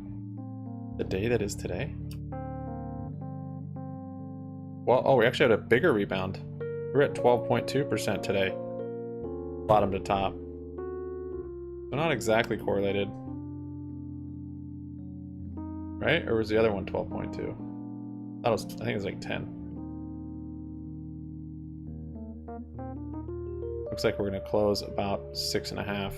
The day that is today? Well, oh, we actually had a bigger rebound. We're at 12.2% today. Bottom to top. So not exactly correlated. Right? Or was the other one 12.2? I think it was like 10. Looks like we're gonna close about 6.5.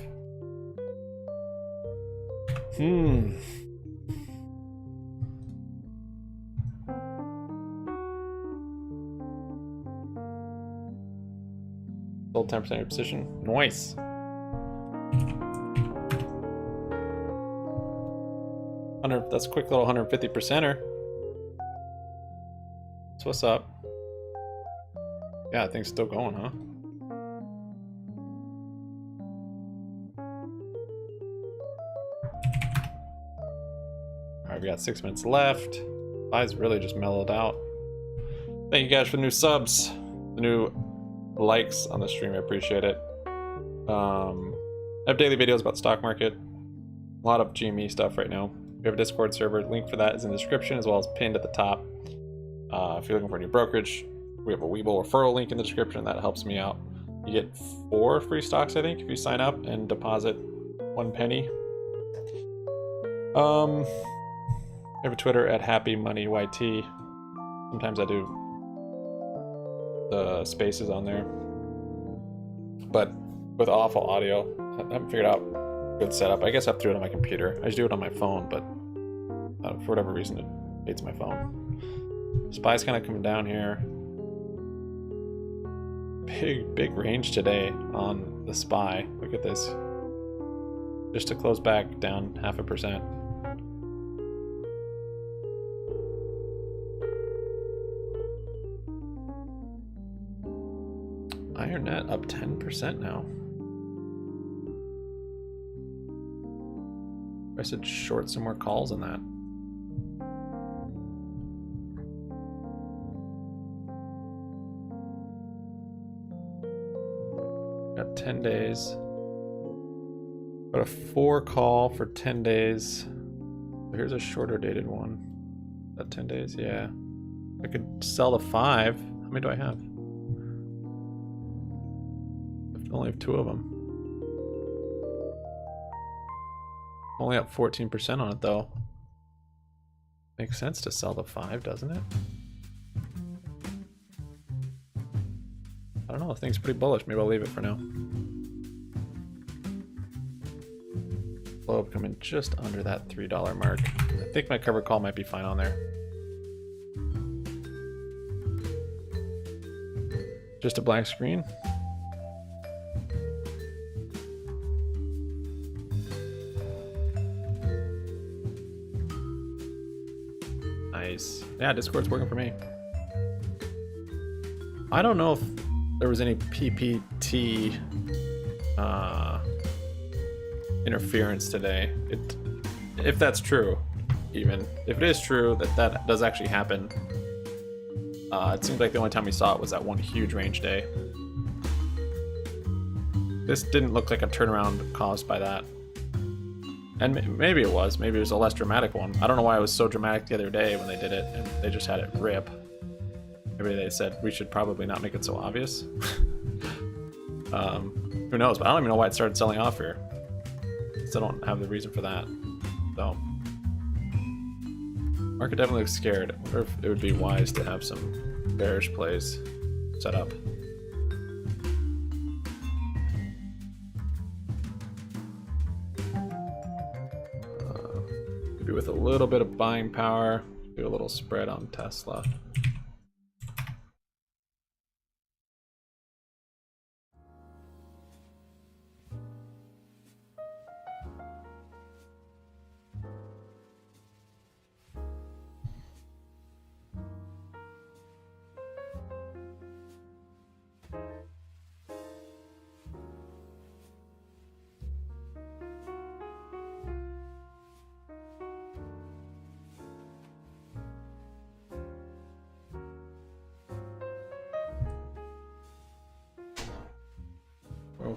Sold 10% of your position. Nice. That's a quick little 150%er. So what's up? Yeah, I think it's still going, huh? Alright, we got 6 minutes left. Buy's really just mellowed out. Thank you guys for the new subs, the new likes on the stream. I appreciate it. I have daily videos about the stock market, a lot of GME stuff right now. We have a Discord server. Link for that is in the description as well as pinned at the top. If you're looking for a new brokerage, we have a Webull referral link in the description. That helps me out. You get 4 free stocks, I think, if you sign up and deposit 1 penny. I have a Twitter at HappyMoneyYT. Sometimes I do the spaces on there, but with awful audio. I haven't figured out a good setup. I guess I have to do it on my computer. I just do it on my phone, but for whatever reason it hates my phone. SPY's kind of coming down here. Big range today on the SPY. Look at this. Just to close back down 0.5%. Iron net up 10% now. I should short some more calls on that. Got 10 days. Got a 4 call for 10 days. Here's a shorter dated one. That 10 days, yeah. I could sell the 5. How many do I have? I only have 2 of them. Only up 14% on it though. Makes sense to sell the 5, doesn't it? I don't know, the thing's pretty bullish. Maybe I'll leave it for now. Globe coming just under that $3 mark. I think my cover call might be fine on there. Just a blank screen. Nice. Yeah, Discord's working for me. I don't know if there was any PPT interference today. If that's true, even if it is true that does actually happen, it seems like the only time we saw it was that one huge range day. This didn't look like a turnaround caused by that. And maybe it was. Maybe it was a less dramatic one. I don't know why it was so dramatic the other day when they did it and they just had it rip. Maybe they said we should probably not make it so obvious. Who knows? But I don't even know why it started selling off here. Still don't have the reason for that. So, market definitely looks scared. I wonder if it would be wise to have some bearish plays set up. Maybe with a little bit of buying power, do a little spread on Tesla.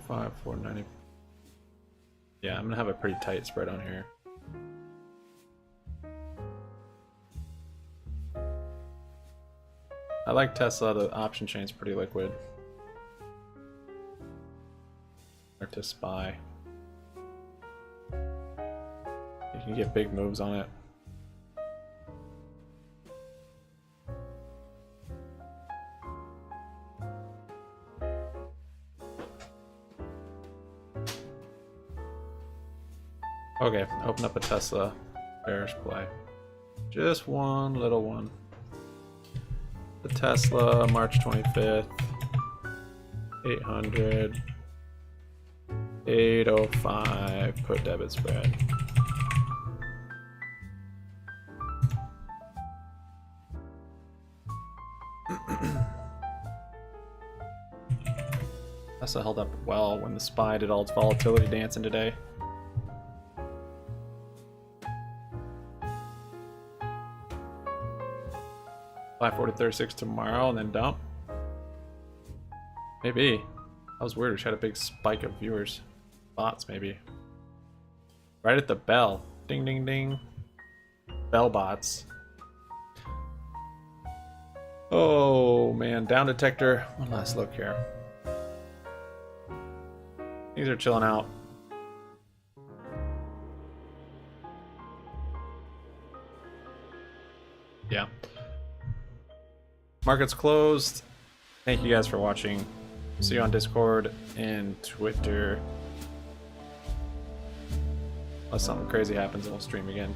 405, 490. Yeah, I'm gonna have a pretty tight spread on here. I like Tesla, the option chain's pretty liquid. Hard to spy. You can get big moves on it. Okay, open up a Tesla bearish play. Just one little one. The Tesla, March 25th, 800, 805, put debit spread. Tesla held up well when the SPY did all its volatility dancing today. Buy 40.36 tomorrow and then dump. Maybe. That was weird. We had a big spike of viewers. Bots, maybe. Right at the bell. Ding, ding, ding. Bell bots. Oh, man. Down detector. One last look here. Things are chilling out. Yeah. Market's closed. Thank you guys for watching. See you on Discord and Twitter. Unless something crazy happens, and we'll stream again.